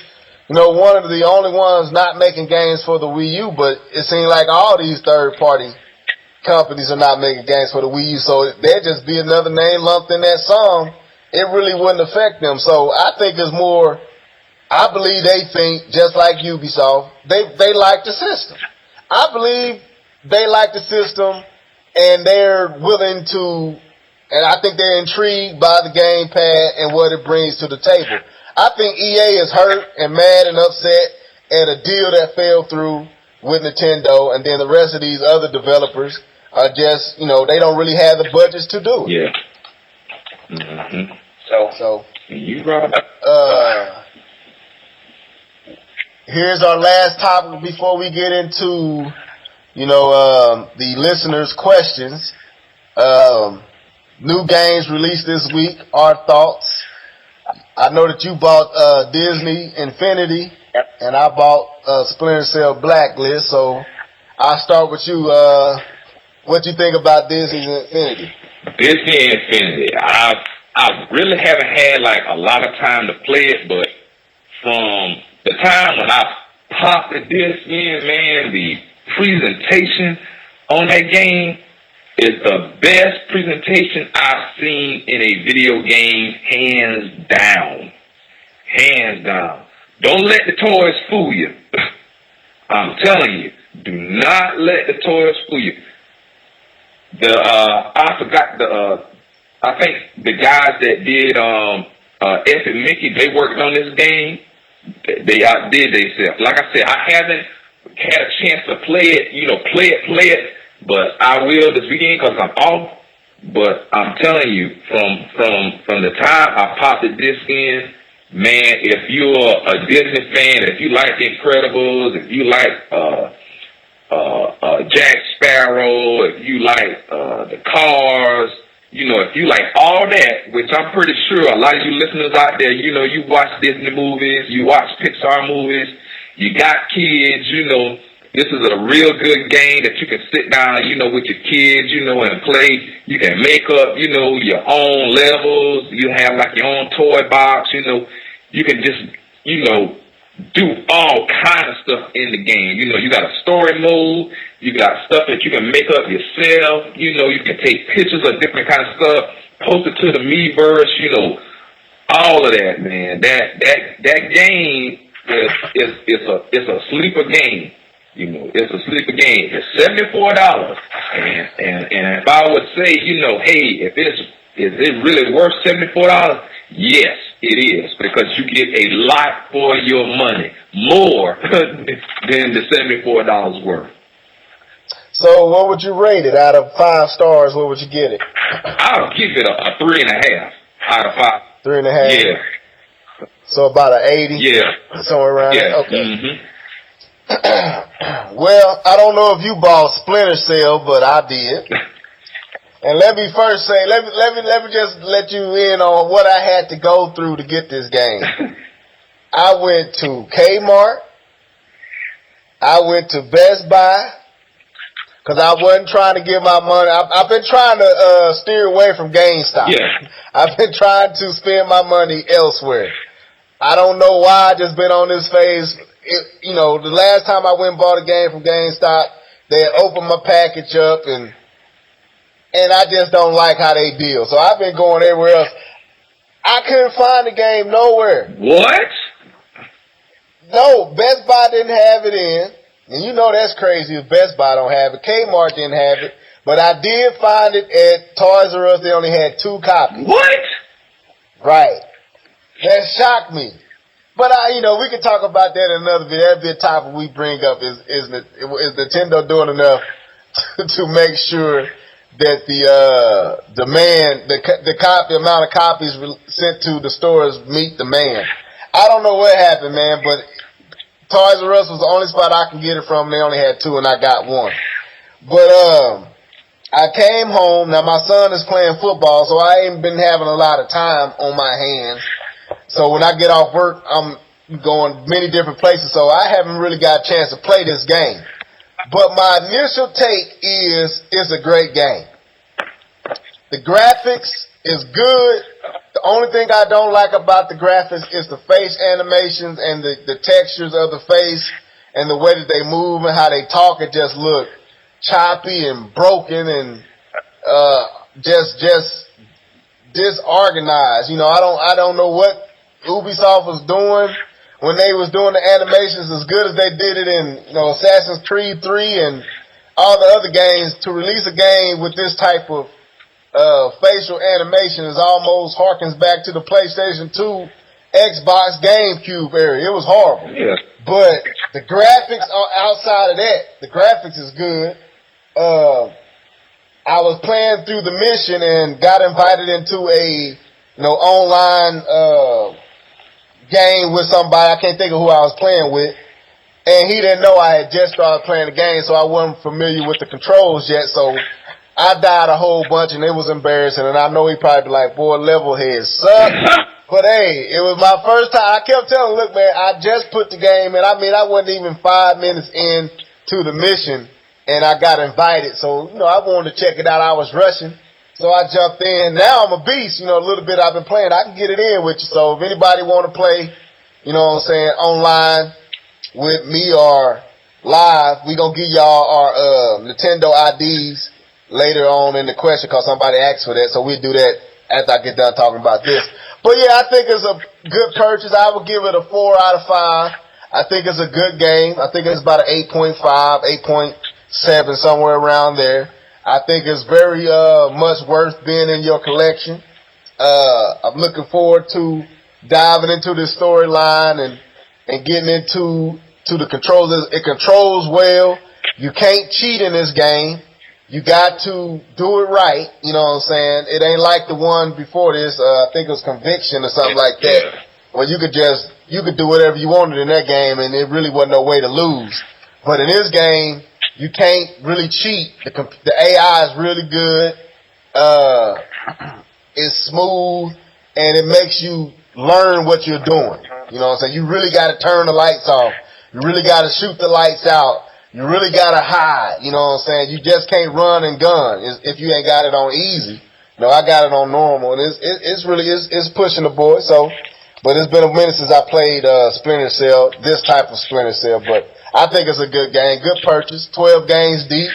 one of the only ones not making games for the Wii U, but it seemed like all these third-party companies are not making games for the Wii U, so there'd just be another name lumped in that song. It really wouldn't affect them. So I think it's more, I believe they think, just like Ubisoft, they like the system. I believe they like the system, and they're willing to, and I think they're intrigued by the gamepad and what it brings to the table. I think EA is hurt and mad and upset at a deal that fell through with Nintendo, and then the rest of these other developers are just, they don't really have the budgets to do it. Yeah. Mm-hmm. So you brought up. Here's our last topic before we get into, the listeners' questions. New games released this week. Our thoughts. I know that you bought Disney Infinity. Yep. And I bought Splinter Cell Blacklist, so I'll start with you. What you think about Disney Infinity? Disney Infinity. I really haven't had like a lot of time to play it, but from the time when I popped the disc in, man, the presentation on that game is the best presentation I've seen in a video game, hands down. Hands down. Don't let the toys fool you. I'm telling you, do not let the toys fool you. I think the guys that did F and Mickey, they worked on this game. They outdid themselves. Like I said, I haven't had a chance to play it, but I will this weekend because I'm off. But I'm telling you, from the time I popped the disc in, man, if you're a Disney fan, if you like The Incredibles, if you like Jack Sparrow, if you like the Cars, if you like all that, which I'm pretty sure a lot of you listeners out there, you watch Disney movies, you watch Pixar movies, you got kids, this is a real good game that you can sit down, with your kids, and play. You can make up, your own levels. You have like your own toy box, you can just, do all kind of stuff in the game. You know, you got a story mode. You got stuff that you can make up yourself. You know, you can take pictures of different kind of stuff, post it to the Meverse. You know, all of that, man. That game it's a sleeper game. You know, it's a sleeper game. It's $74, and if I would say, you know, hey, is it really worth $74? Yes, it is, because you get a lot for your money, more than the $74 worth. So, what would you rate it out of 5 stars? What would you get it? I'll give it a 3.5 out of 5. 3.5. Yeah. So about an 80. Yeah. Somewhere around there. Yeah. Okay. Mm-hmm. Well, I don't know if you bought Splinter Cell, but I did. And let me first say, let me just let you in on what I had to go through to get this game. I went to Kmart. I went to Best Buy, because I wasn't trying to give my money. I've been trying to steer away from GameStop. Yeah. I've been trying to spend my money elsewhere. I don't know why. I just been on this phase. You know, the last time I went and bought a game from GameStop, they had opened my package up, and I just don't like how they deal. So I've been going everywhere else. I couldn't find the game nowhere. What? No, Best Buy didn't have it in. And you know that's crazy if Best Buy don't have it. Kmart didn't have it. But I did find it at Toys R Us. They only had 2 copies. What? Right. That shocked me. But we can talk about that in another video. That'd be a topic we bring up. Is Nintendo doing enough to make sure that the demand, the amount of copies sent to the stores meet demand? I don't know what happened, man, but Toys R Us was the only spot I can get it from. They only had 2, and I got 1. But I came home. Now my son is playing football, so I ain't been having a lot of time on my hands. So when I get off work, I'm going many different places, so I haven't really got a chance to play this game. But my initial take is it's a great game. The graphics is good. The only thing I don't like about the graphics is the face animations and the textures of the face and the way that they move and how they talk. It just look choppy and broken and just disorganized. You know, I don't know what Ubisoft was doing when they was doing the animations as good as they did it in, Assassin's Creed 3 and all the other games. To release a game with this type of facial animation is almost harkens back to the PlayStation 2, Xbox, GameCube era. It was horrible. Yeah. But the graphics outside of that, the graphics is good. I was playing through the mission and got invited into a online game with somebody. I can't think of who I was playing with. And he didn't know I had just started playing the game, so I wasn't familiar with the controls yet. So I died a whole bunch, and it was embarrassing. And I know he probably be like, boy, level heads suck. But hey, it was my first time. I kept telling him, look, man, I just put the game in. I wasn't even 5 minutes in to the mission, and I got invited. So, I wanted to check it out. I was rushing. So I jumped in. Now I'm a beast. A little bit I've been playing. I can get it in with you. So if anybody want to play, online with me or live, we going to give y'all our Nintendo IDs later on in the question because somebody asked for that. So we'll do that after I get done talking about this. But yeah, I think it's a good purchase. I would give it a 4 out of 5. I think it's a good game. I think it's about an 8.5, 8.7, somewhere around there. I think it's very much worth being in your collection. I'm looking forward to diving into this storyline and getting into the controls. It controls well. You can't cheat in this game. You got to do it right. You know what I'm saying? It ain't like the one before this. I think it was Conviction or something like that, where you could do whatever you wanted in that game, and it really wasn't no way to lose. But in this game, you can't really cheat. The AI is really good. It's smooth, and it makes you learn what you're doing. You know what I'm saying? You really got to turn the lights off. You really got to shoot the lights out. You really got to hide. You know what I'm saying? You just can't run and gun if you ain't got it on easy. I got it on normal, and it's pushing the boy. So But it's been a minute since I played Splinter Cell, this type of Splinter Cell. But I think it's a good game, good purchase. 12 games deep,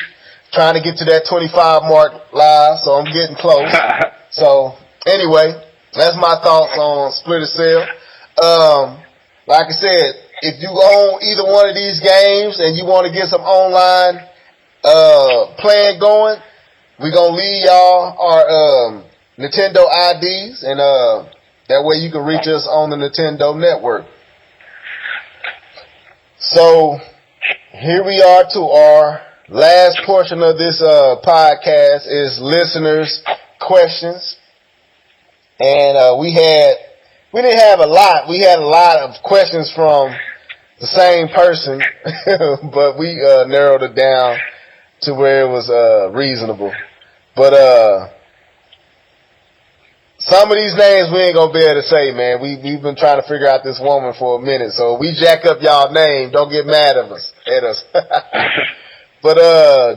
trying to get to that 25 mark live, so I'm getting close. So anyway, that's my thoughts on Splinter Cell. Like I said, if you own either one of these games and you want to get some online playing going, we're going to leave y'all our Nintendo IDs, and that way you can reach us on the Nintendo network. So here we are to our last portion of this podcast is listeners' questions. And we didn't have a lot. We had a lot of questions from the same person, but we narrowed it down to where it was reasonable. But some of these names we ain't gonna be able to say, man. We've been trying to figure out this woman for a minute, so we jack up y'all name. Don't get mad at us. But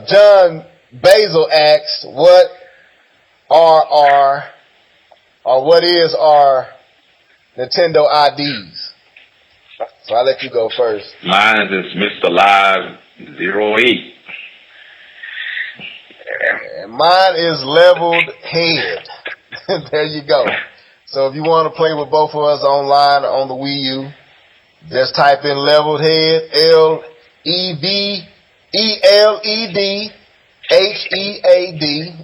John Basil asks, what is our Nintendo IDs? So I'll let you go first. Mine is Mr. Live 08. And mine is Leveled Head. There you go. So if you want to play with both of us online on the Wii U, just type in Leveled Head, LEVELEDHEAD,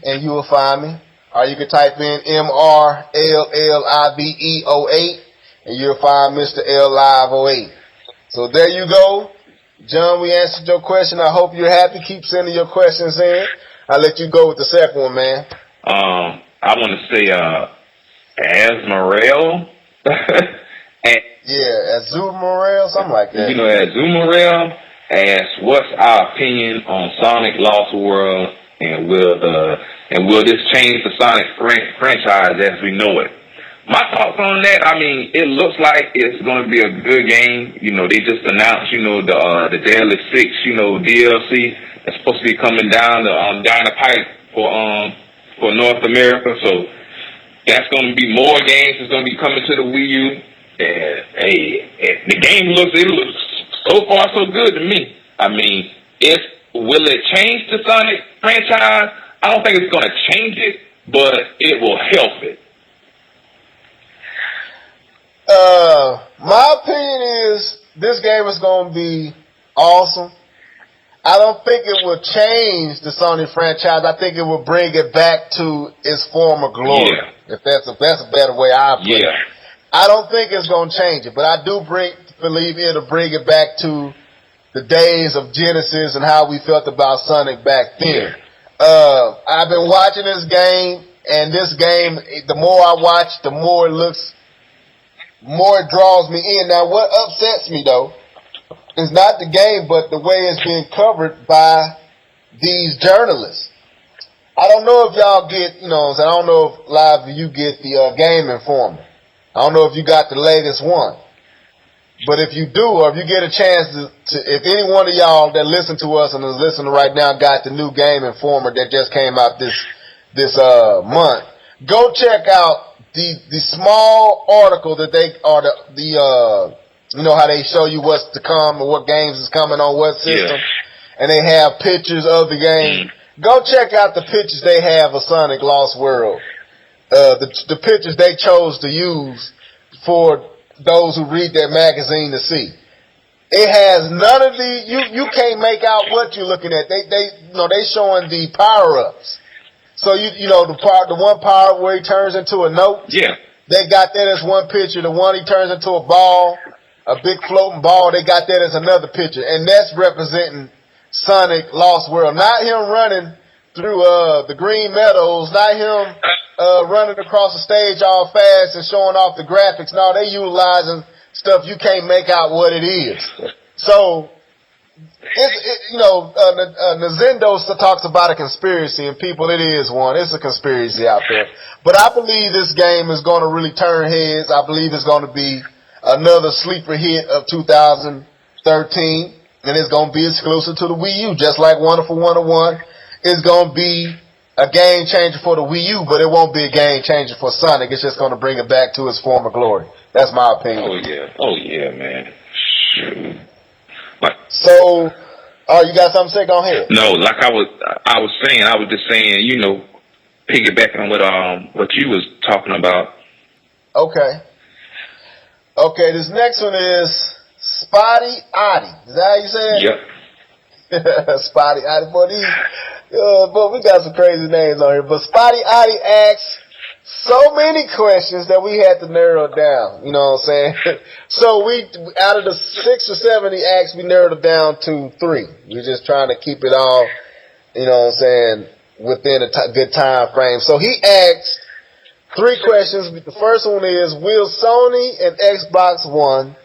and you will find me. Or you can type in MRLLIVE08, and you'll find Mr. L Live 08. So there you go. John, we answered your question. I hope you're happy. Keep sending your questions in. I'll let you go with the second one, man. I want to say Azmarel. Yeah, Azumarill, something like that. You know, Azumarill asks, what's our opinion on Sonic Lost World, and will this change the Sonic franchise as we know it? My thoughts on that, I mean, it looks like it's going to be a good game. You know, they just announced, the Deadly Six, DLC that's supposed to be coming down the pipe for North America. So that's going to be more games that's going to be coming to the Wii U. And the game looks so far so good to me. I mean, will it change the Sonic franchise? I don't think it's going to change it, but it will help it. My opinion is this game is going to be awesome. I don't think it will change the Sony franchise. I think it will bring it back to its former glory. Yeah. If that's a better way I put it. I don't think it's going to change it, but I do believe it'll bring it back to the days of Genesis and how we felt about Sonic back then. Yeah. I've been watching this game, and this game, the more I watch, the more it draws me in. Now, what upsets me, though, is not the game, but the way it's being covered by these journalists. I don't know if y'all get, I don't know if live you get the Game Informer. I don't know if you got the latest one. But if you do, or if you get a chance to if any one of y'all that listen to us and is listening right now got the new Game Informer that just came out this month, go check out the small article that they are how they show you what's to come and what games is coming on what system, and they have pictures of the game. Go check out the pictures they have of Sonic Lost World. The pictures they chose to use for those who read their magazine to see. It has none of you can't make out what you're looking at. They showing the power-ups. So the one power where he turns into a note. Yeah. They got that as one picture. The one he turns into a ball, a big floating ball, they got that as another picture. And that's representing Sonic Lost World. Not him running through the Green Meadows, not him running across the stage all fast and showing off the graphics. No, they utilizing stuff you can't make out what it is. So, Nintendo talks about a conspiracy, and people, it is one. It's a conspiracy out there. But I believe this game is going to really turn heads. I believe it's going to be another sleeper hit of 2013, and it's going to be exclusive to the Wii U, just like Wonderful 101. It's going to be a game changer for the Wii U, but it won't be a game changer for Sonic. It's just going to bring it back to its former glory. That's my opinion. Oh yeah, man. Shoot. Like, so, you got something to say? Go ahead. No, like I was just saying, you know, piggybacking on what you was talking about. Okay. Okay, this next one is Spotty Oddie. Is that how you say it? Yep. Spotty Oddie. Boy, but we got some crazy names on here. But Spotty Oddie asks so many questions that we had to narrow it down. You know what I'm saying? So we, out of the 6 or 7 he asked, we narrowed it down to 3. We're just trying to keep it all, you know what I'm saying, within a good time frame. So he asked 3 questions. The first one is, will Sony and Xbox One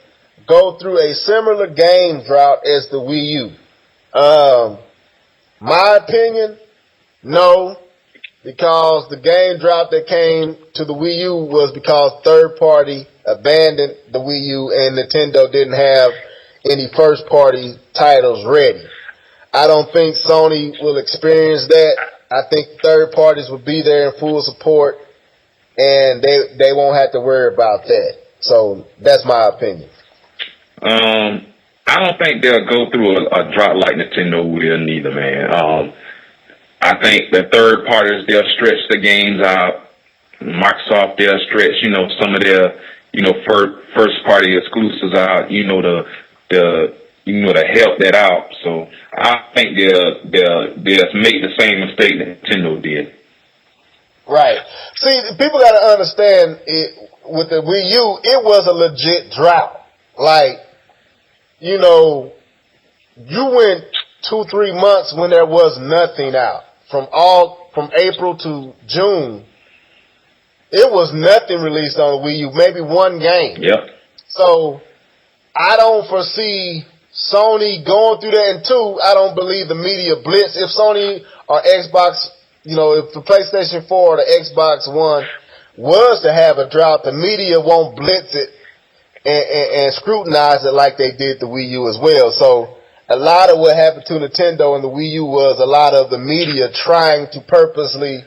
go through a similar game drought as the Wii U? My opinion, no, because the game drought that came to the Wii U was because third party abandoned the Wii U and Nintendo didn't have any first party titles ready. I don't think Sony will experience that. I think third parties will be there in full support, and they won't have to worry about that. So that's my opinion. I don't think they'll go through a drought like Nintendo will neither, man. I think the third parties, they'll stretch the games out. Microsoft, they'll stretch, you know, some of their, you know, first party exclusives out, you know, to help that out. So I think they'll make the same mistake that Nintendo did. Right. See, people got to understand it, with the Wii U, it was a legit drought. Like, you know, you went 2-3 months when there was nothing out. From April to June, it was nothing released on the Wii U, maybe one game. Yep. So I don't foresee Sony going through that. And 2, I don't believe the media blitz. If Sony or Xbox, you know, if the PlayStation 4 or the Xbox One was to have a drought, the media won't blitz it and scrutinize it like they did the Wii U as well. So a lot of what happened to Nintendo and the Wii U was a lot of the media trying to purposely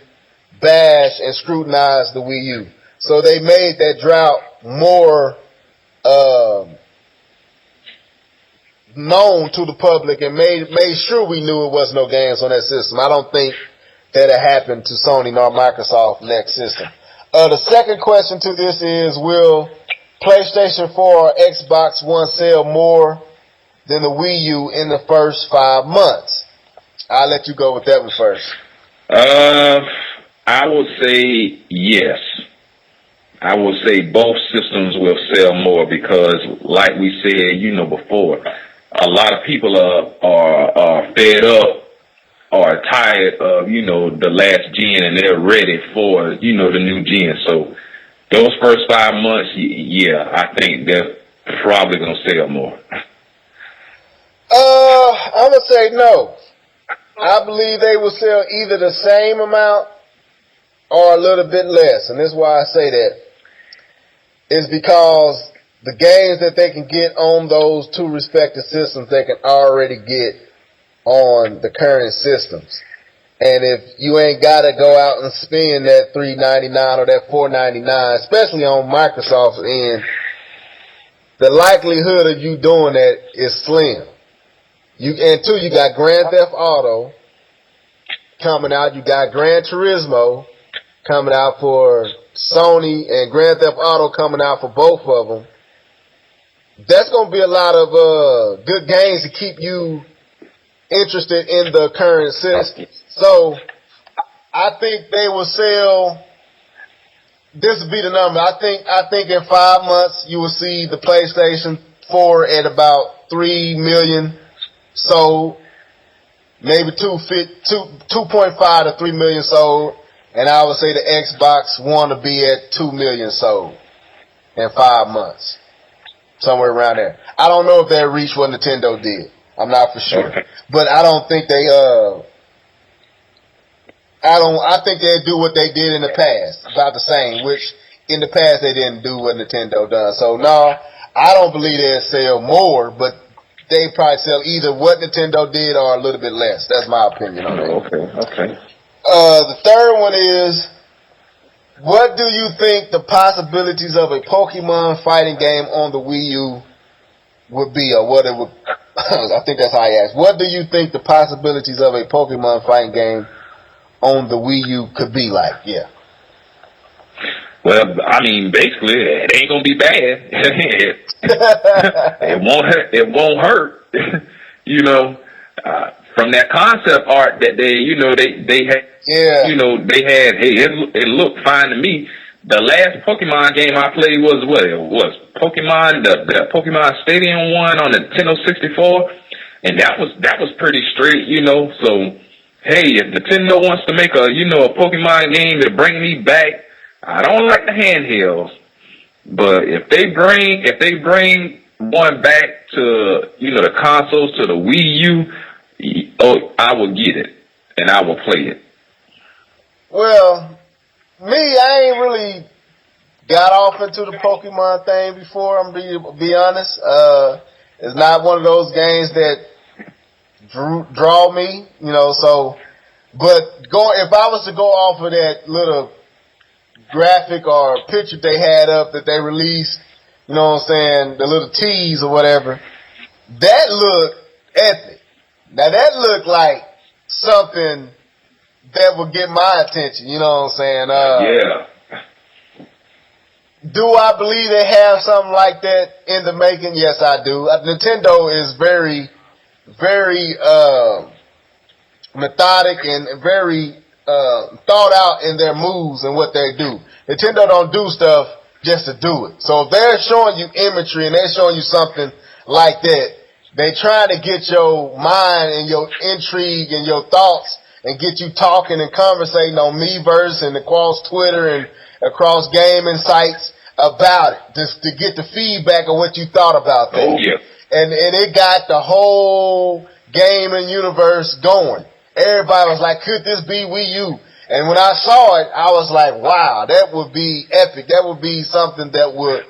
bash and scrutinize the Wii U. So they made that drought more known to the public and made sure we knew it was no games on that system. I don't think that'll happen to Sony nor Microsoft next system. The second question to this is, will PlayStation 4 or Xbox One sell more than the Wii U in the first 5 months? I'll let you go with that one first. I would say yes. I would say both systems will sell more because, like we said, you know, before, a lot of people are fed up or tired of, you know, the last gen, and they're ready for, you know, the new gen. So those first 5 months, yeah, I think they're probably going to sell more. I'm going to say no. I believe they will sell either the same amount or a little bit less. And this is why I say that. It's because the games that they can get on those 2 respective systems, they can already get on the current systems. And if you ain't got to go out and spend that $3.99 or that $4.99, especially on Microsoft's end, the likelihood of you doing that is slim. And 2, you got Grand Theft Auto coming out. You got Gran Turismo coming out for Sony and Grand Theft Auto coming out for both of them. That's going to be a lot of good games to keep you interested in the current system. So I think they will sell. This will be the number. I think in 5 months you will see the PlayStation 4 at about 3 million sold, maybe 2.5 to 3 million sold, and I would say the Xbox One will be at 2 million sold in 5 months, somewhere around there. I don't know if they reached what Nintendo did. I'm not for sure, but I don't think they. I think they do what they did in the past, about the same. Which in the past they didn't do what Nintendo done. So no, I don't believe they'll sell more, but they probably sell either what Nintendo did or a little bit less. That's my opinion on it. Okay. The third one is, What do you think the possibilities of a Pokemon fighting game on the Wii U would be, or what it would? I think that's how I asked. What do you think the possibilities of a Pokemon fighting game on the Wii U could be like? Yeah. Well, I mean, basically, it ain't gonna be bad. It won't hurt. You know, from that concept art that they had. Yeah. You know, they had. Hey, it looked fine to me. The last Pokemon game I played was what? It was Pokemon, the Pokemon Stadium one on the Nintendo 64, and that was pretty straight, you know. So, hey, if Nintendo wants to make a Pokemon game to bring me back, I don't like the handhelds, but if they bring one back to the consoles, to the Wii U, I will get it and I will play it. Well, me, I ain't really got off into the Pokemon thing before, I'm gonna be honest. It's not one of those games that draw me, so, but if I was to go off of that little graphic or picture they had up that they released, you know what I'm saying, the little tease or whatever, that looked epic. Now that looked like something that would get my attention, you know what I'm saying? Yeah. Do I believe they have something like that in the making? Yes, I do. Nintendo is very, very methodic and very thought out in their moves and what they do. Nintendo don't do stuff just to do it. So if they're showing you imagery and they're showing you something like that, they trying to get your mind and your intrigue and your thoughts and get you talking and conversating on Miiverse and across Twitter and across gaming sites about it, just to get the feedback of what you thought about that. Oh, yeah. And it got the whole gaming universe going. Everybody was like, could this be Wii U? And when I saw it, I was like, wow, that would be epic. That would be something that would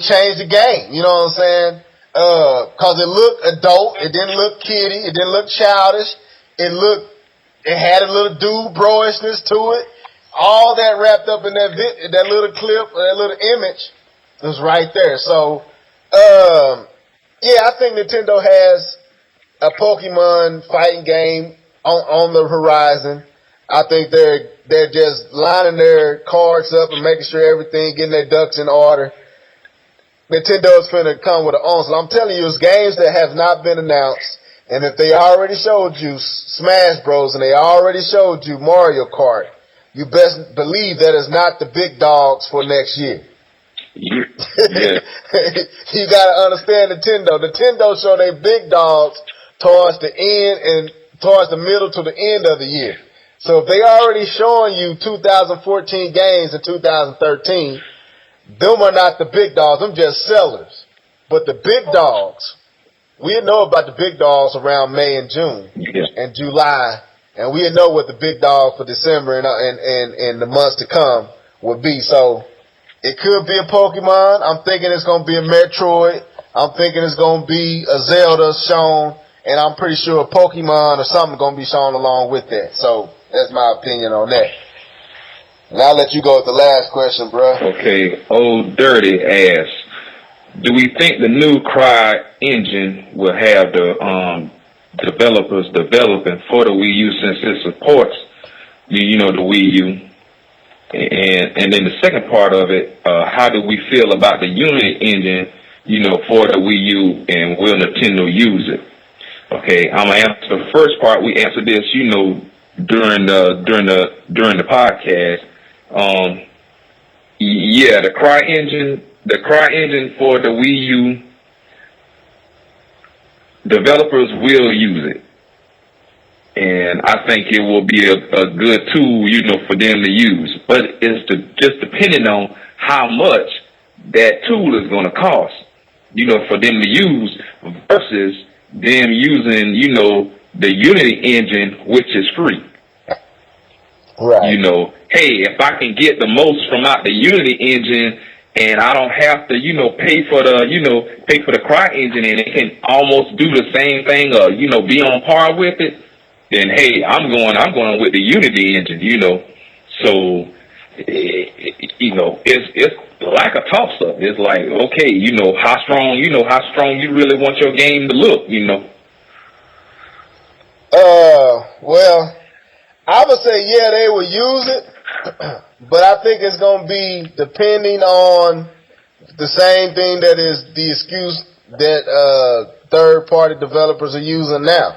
change the game. You know what I'm saying? Cause it looked adult. It didn't look kiddie. It didn't look childish. It had a little dude broishness to it. All that wrapped up in that little clip, that little image was right there. So, yeah, I think Nintendo has a Pokemon fighting game on the horizon. I think they're just lining their cards up and making sure getting their ducks in order. Nintendo's finna come with an onslaught. I'm telling you, it's games that have not been announced. And if they already showed you Smash Bros. And they already showed you Mario Kart, you best believe that is not the big dogs for next year. Yeah. You gotta understand Nintendo. Nintendo show they big dogs towards the end and towards the middle to the end of the year. So if they already showing you 2014 games in 2013, them are not the big dogs. Them just sellers. But the big dogs, we know about the big dogs around May and June and July, and we know what the big dog for December and the months to come would be. So it could be a Pokemon. I'm thinking it's going to be a Metroid. I'm thinking it's going to be a Zelda shown, and I'm pretty sure a Pokemon or something going to be shown along with that. So that's my opinion on that. And I'll let you go with the last question, bro. Okay, Old Dirty asks, do we think the new Cry engine will have the developers developing for the Wii U since it supports the Wii U? And then the second part of it, how do we feel about the Unity engine, for the Wii U, and will Nintendo use it? Okay, I'm gonna answer the first part. We answered this, during the podcast. Yeah, the Cry engine for the Wii U, developers will use it, and I think it will be a good tool, for them to use. But it's just depending on how much that tool is going to cost, for them to use versus them using, the Unity engine, which is free. Right. Hey, if I can get the most from out the Unity engine and I don't have to, pay for the Cry engine, and it can almost do the same thing or, be on par with it, then hey, I'm going with the Unity engine, So it's like a toss up. It's like, okay, how strong you really want your game to look. Well, I would say yeah, they will use it, but I think it's gonna be depending on the same thing that is the excuse that third-party developers are using now.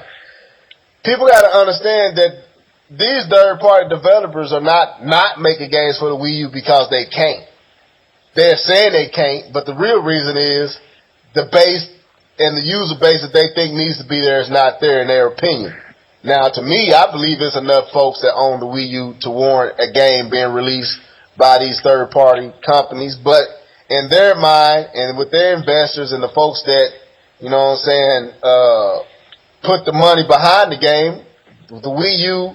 People got to understand that these third-party developers are not making games for the Wii U because they can't. They're saying they can't, but the real reason is the base and the user base that they think needs to be there is not there in their opinion. Now, to me, I believe there's enough folks that own the Wii U to warrant a game being released by these third-party companies, but in their mind and with their investors and the folks that, put the money behind the game, the Wii U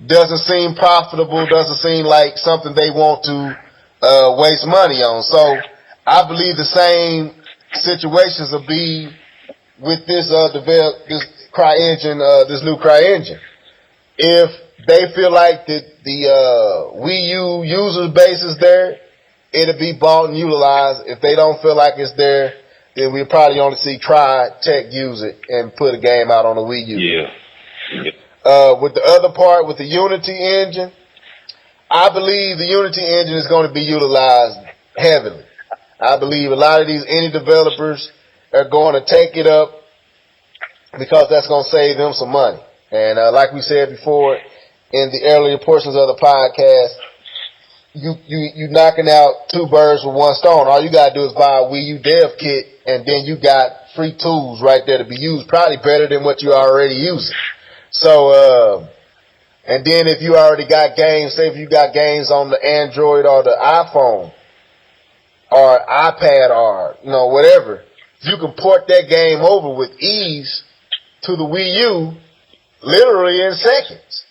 doesn't seem profitable, doesn't seem like something they want to waste money on. So I believe the same situations will be with this this new CryEngine. If they feel like the Wii U user base is there, it'll be bought and utilized. If they don't feel like it's there, then we'll probably only see Crytek use it and put a game out on the Wii U. Yeah. With the other part, with the Unity engine, I believe the Unity engine is going to be utilized heavily. I believe a lot of these indie developers are going to take it up because that's going to save them some money. And like we said before in the earlier portions of the podcast, you knocking out two birds with one stone. All you gotta do is buy a Wii U dev kit, and then you got free tools right there to be used, probably better than what you're already using. So, and then if you already got games, say if you got games on the Android or the iPhone or iPad or whatever, you can port that game over with ease to the Wii U literally in seconds.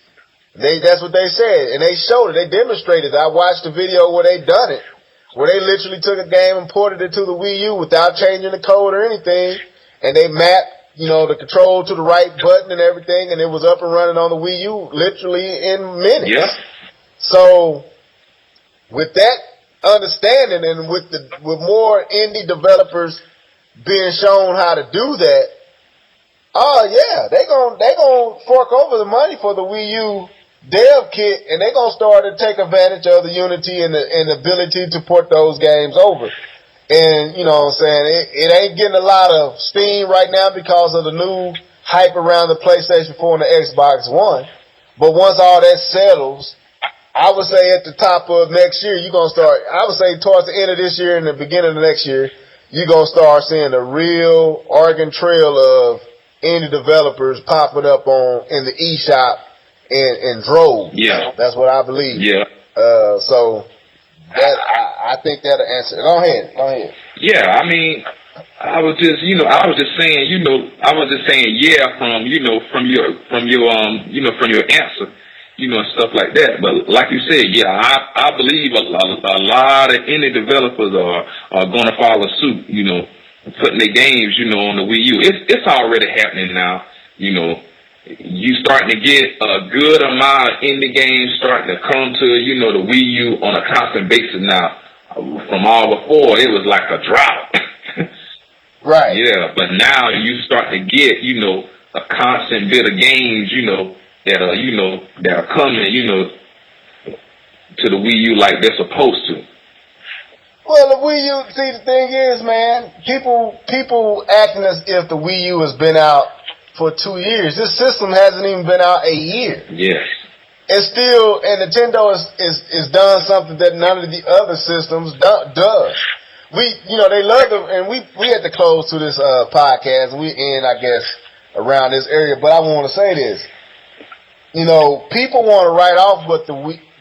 That's what they said, and they showed it. They demonstrated it. I watched the video where they done it, where they literally took a game and ported it to the Wii U without changing the code or anything, and they mapped, the control to the right button and everything, and it was up and running on the Wii U literally in minutes. Yeah. So, with that understanding and with more indie developers being shown how to do that, oh yeah, they gonna fork over the money for the Wii U dev kit, and they're gonna start to take advantage of the Unity and the ability to port those games over. And it ain't getting a lot of steam right now because of the new hype around the PlayStation 4 and the Xbox One. But once all that settles, I would say at the top of next year, you're gonna start. I would say towards the end of this year and the beginning of next year, you're gonna start seeing a real Oregon Trail of indie developers popping up in the eShop in droves. Yeah. That's what I believe. Yeah. So that I think that'll answer. Go ahead. Yeah, I mean, I was just saying, yeah, from your answer, and stuff like that. But like you said, yeah, I believe a lot of indie developers are going to follow suit, putting their games, on the Wii U. It's already happening now, You starting to get a good amount of indie games starting to come to, the Wii U on a constant basis now. From all before, it was like a drought. Right. Yeah, but now you start to get, a constant bit of games, that are coming, to the Wii U like they're supposed to. Well, the Wii U, see, the thing is, man, people acting as if the Wii U has been out for 2 years. This system hasn't even been out a year. Yes. And Nintendo is done something that none of the other systems does. They love them, and we had to close to this podcast. We end, I guess, around this area, but I want to say this. People want to write off what the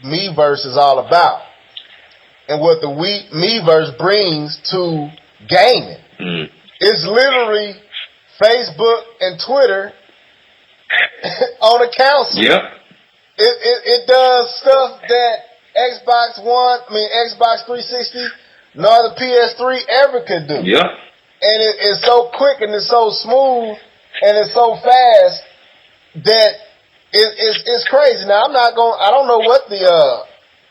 Miiverse is all about and what the Miiverse brings to gaming. Mm. It's literally Facebook and Twitter on a console. Yep. It does stuff that Xbox 360, nor the PS3 ever could do. Yep. And it's so quick and it's so smooth and it's so fast that it's crazy. Now I don't know what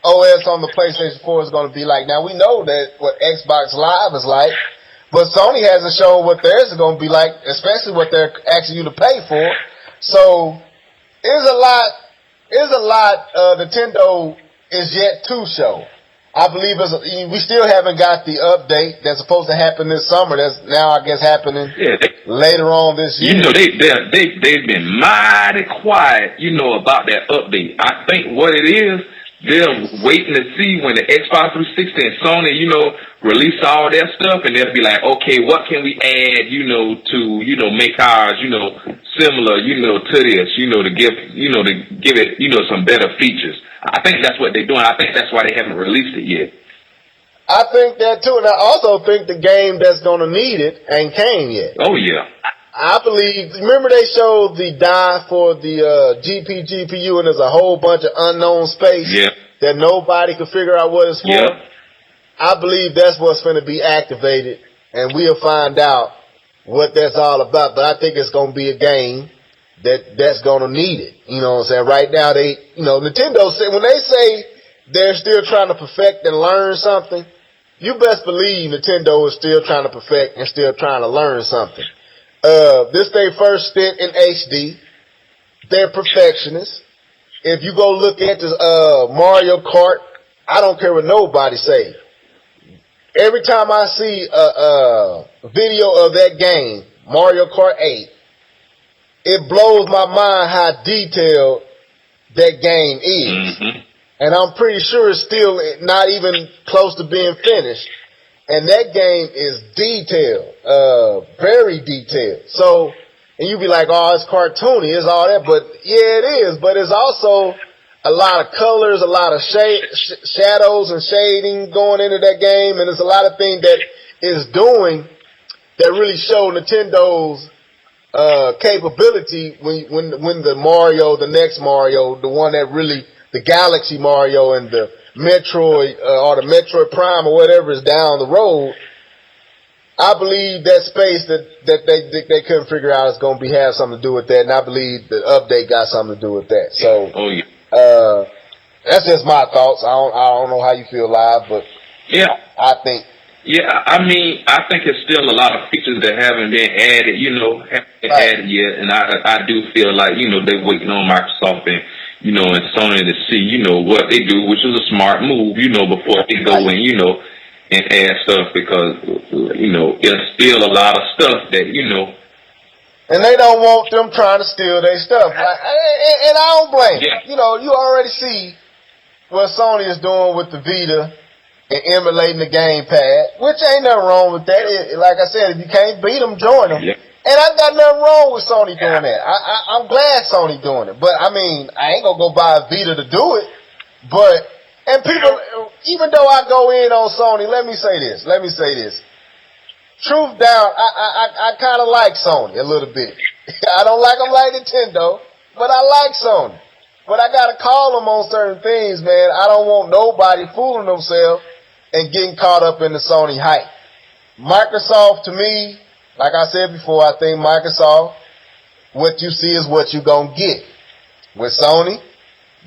OS on the PlayStation 4 is going to be like. Now, we know that what Xbox Live is like, but Sony hasn't shown what theirs is going to be like, especially what they're asking you to pay for. So, there's a lot Nintendo is yet to show. I believe we still haven't got the update that's supposed to happen this summer. That's now, I guess, happening later on this year. You know, they've been mighty quiet, you know, about that update. I think what it is, they're waiting to see when the Xbox 360 and Sony, you know, release all their stuff, and they'll be like, okay, what can we add, you know, to, you know, make ours, you know, similar, you know, to this, you know, to give it, you know, some better features. I think that's what they're doing. I think that's why they haven't released it yet. I think that too, and I also think the game that's going to need it ain't came yet. Oh, yeah. I believe, remember they showed the die for the GPU, and there's a whole bunch of unknown space that nobody could figure out what it's for? Yeah. I believe that's what's going to be activated, and we'll find out what that's all about. But I think it's going to be a game that's going to need it. You know what I'm saying? Right now, Nintendo, when they say they're still trying to perfect and learn something, you best believe Nintendo is still trying to perfect and still trying to learn something. This their first stint in HD. They're perfectionists. If you go look at this Mario Kart, I don't care what nobody say. Every time I see a video of that game, Mario Kart 8, it blows my mind how detailed that game is. Mm-hmm. And I'm pretty sure it's still not even close to being finished. And that game is detailed, very detailed. So, and you be like, oh, it's cartoony, it's all that. But yeah, it is. But it's also a lot of colors, a lot of shadows and shading going into that game. And there's a lot of things that is doing that really show Nintendo's capability when the Mario, the next Mario, the one that really, the Galaxy Mario and the Metroid, or the Metroid Prime or whatever is down the road. I believe that space that they couldn't figure out is going to have something to do with that, and I believe the update got something to do with that. So, that's just my thoughts. I don't know how you feel live, but I think. Yeah, I mean, I think it's still a lot of features that haven't been added, added yet, and I do feel like, they're waiting on Microsoft and, and Sony to see, what they do, which is a smart move, before they go in, and add stuff because, it's still a lot of stuff that, And they don't want them trying to steal their stuff. And I don't blame them. You already see what Sony is doing with the Vita and emulating the gamepad, which ain't nothing wrong with that. Like I said, if you can't beat them, join them. Yeah. And I got nothing wrong with Sony doing that. I'm glad Sony doing it. But, I mean, I ain't going to go buy a Vita to do it. But, and people, even though I go in on Sony, let me say this. Truth down, I kind of like Sony a little bit. I don't like them like Nintendo, but I like Sony. But I got to call them on certain things, man. I don't want nobody fooling themselves and getting caught up in the Sony hype. Microsoft, to me, like I said before, I think Microsoft, what you see is what you gonna get. With Sony,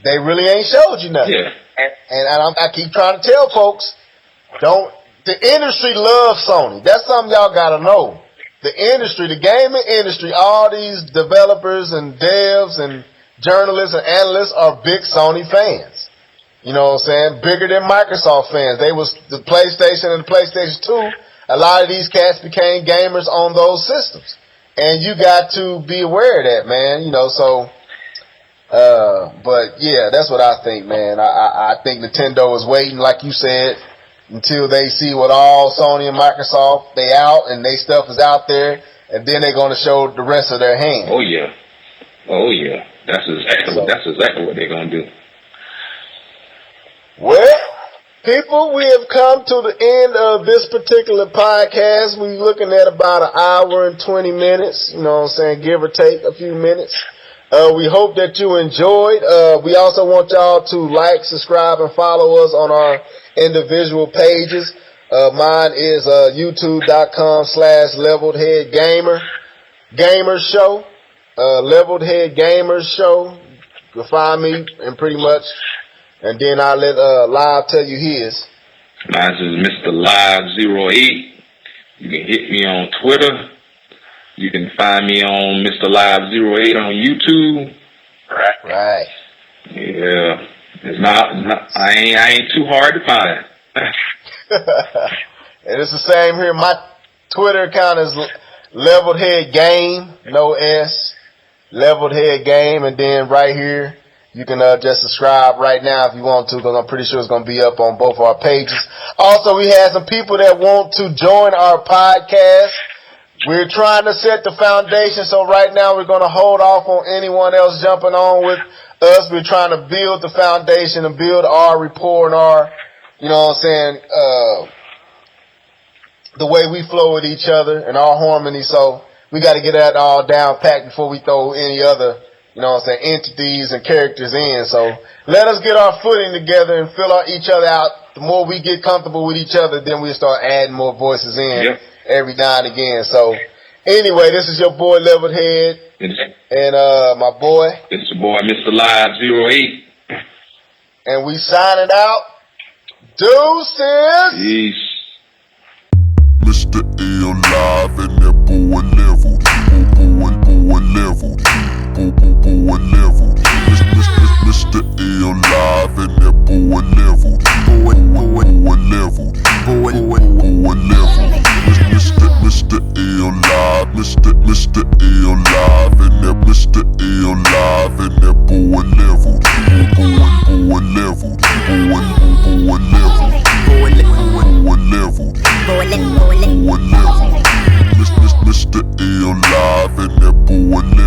they really ain't showed you nothing. Yeah. And I keep trying to tell folks, the industry loves Sony. That's something y'all gotta know. The industry, the gaming industry, all these developers and devs and journalists and analysts are big Sony fans. You know what I'm saying? Bigger than Microsoft fans. They was the PlayStation and the PlayStation 2. A lot of these cats became gamers on those systems. And you got to be aware of that, man. But yeah, that's what I think, man. I think Nintendo is waiting, like you said, until they see what all Sony and Microsoft, they out and they stuff is out there, and then they're going to show the rest of their hand. Oh yeah. That's exactly what they're going to do. Well, people, we have come to the end of this particular podcast. We're looking at about an hour and 20 minutes, give or take a few minutes. We hope that you enjoyed. We also want y'all to like, subscribe, and follow us on our individual pages. Mine is youtube.com/leveledheadgamer, gamers show, Leveled Head Gamers Show. You'll find me in pretty much And then I'll let Live tell you his. Mine is Mr. Live08. You can hit me on Twitter. You can find me on Mr. Live08 on YouTube. Right. Yeah. It's not I ain't too hard to find. And it's the same here. My Twitter account is Leveled Head Game, no S. Leveled Head Game, and then right here you can just subscribe right now if you want to, because I'm pretty sure it's going to be up on both our pages. Also, we had some people that want to join our podcast. We're trying to set the foundation, so right now we're going to hold off on anyone else jumping on with us. We're trying to build the foundation and build our rapport and our, you know what I'm saying, the way we flow with each other and our harmony. So we got to get that all down packed before we throw any other, you know what I'm saying, entities and characters in. So let us get our footing together and fill each other out. The more we get comfortable with each other, then we'll start adding more voices in every now and again. So anyway, this is your boy Leveled Head and my boy. It's your boy Mr. Live08. And we signing out. Deuces. Peace. Mr. L Live and that boy Leveled. Boy Leveled. Boy Leveled. Mr. L Live and that boy Leveled. Boy Leveled. Boy Leveled. Mr. L Live. Mr. L Live and that Mr. L Live and that boy Leveled. Boy Leveled. Boy Leveled. Boy Leveled. Boy Leveled. Mr. L Live and that boy Leveled.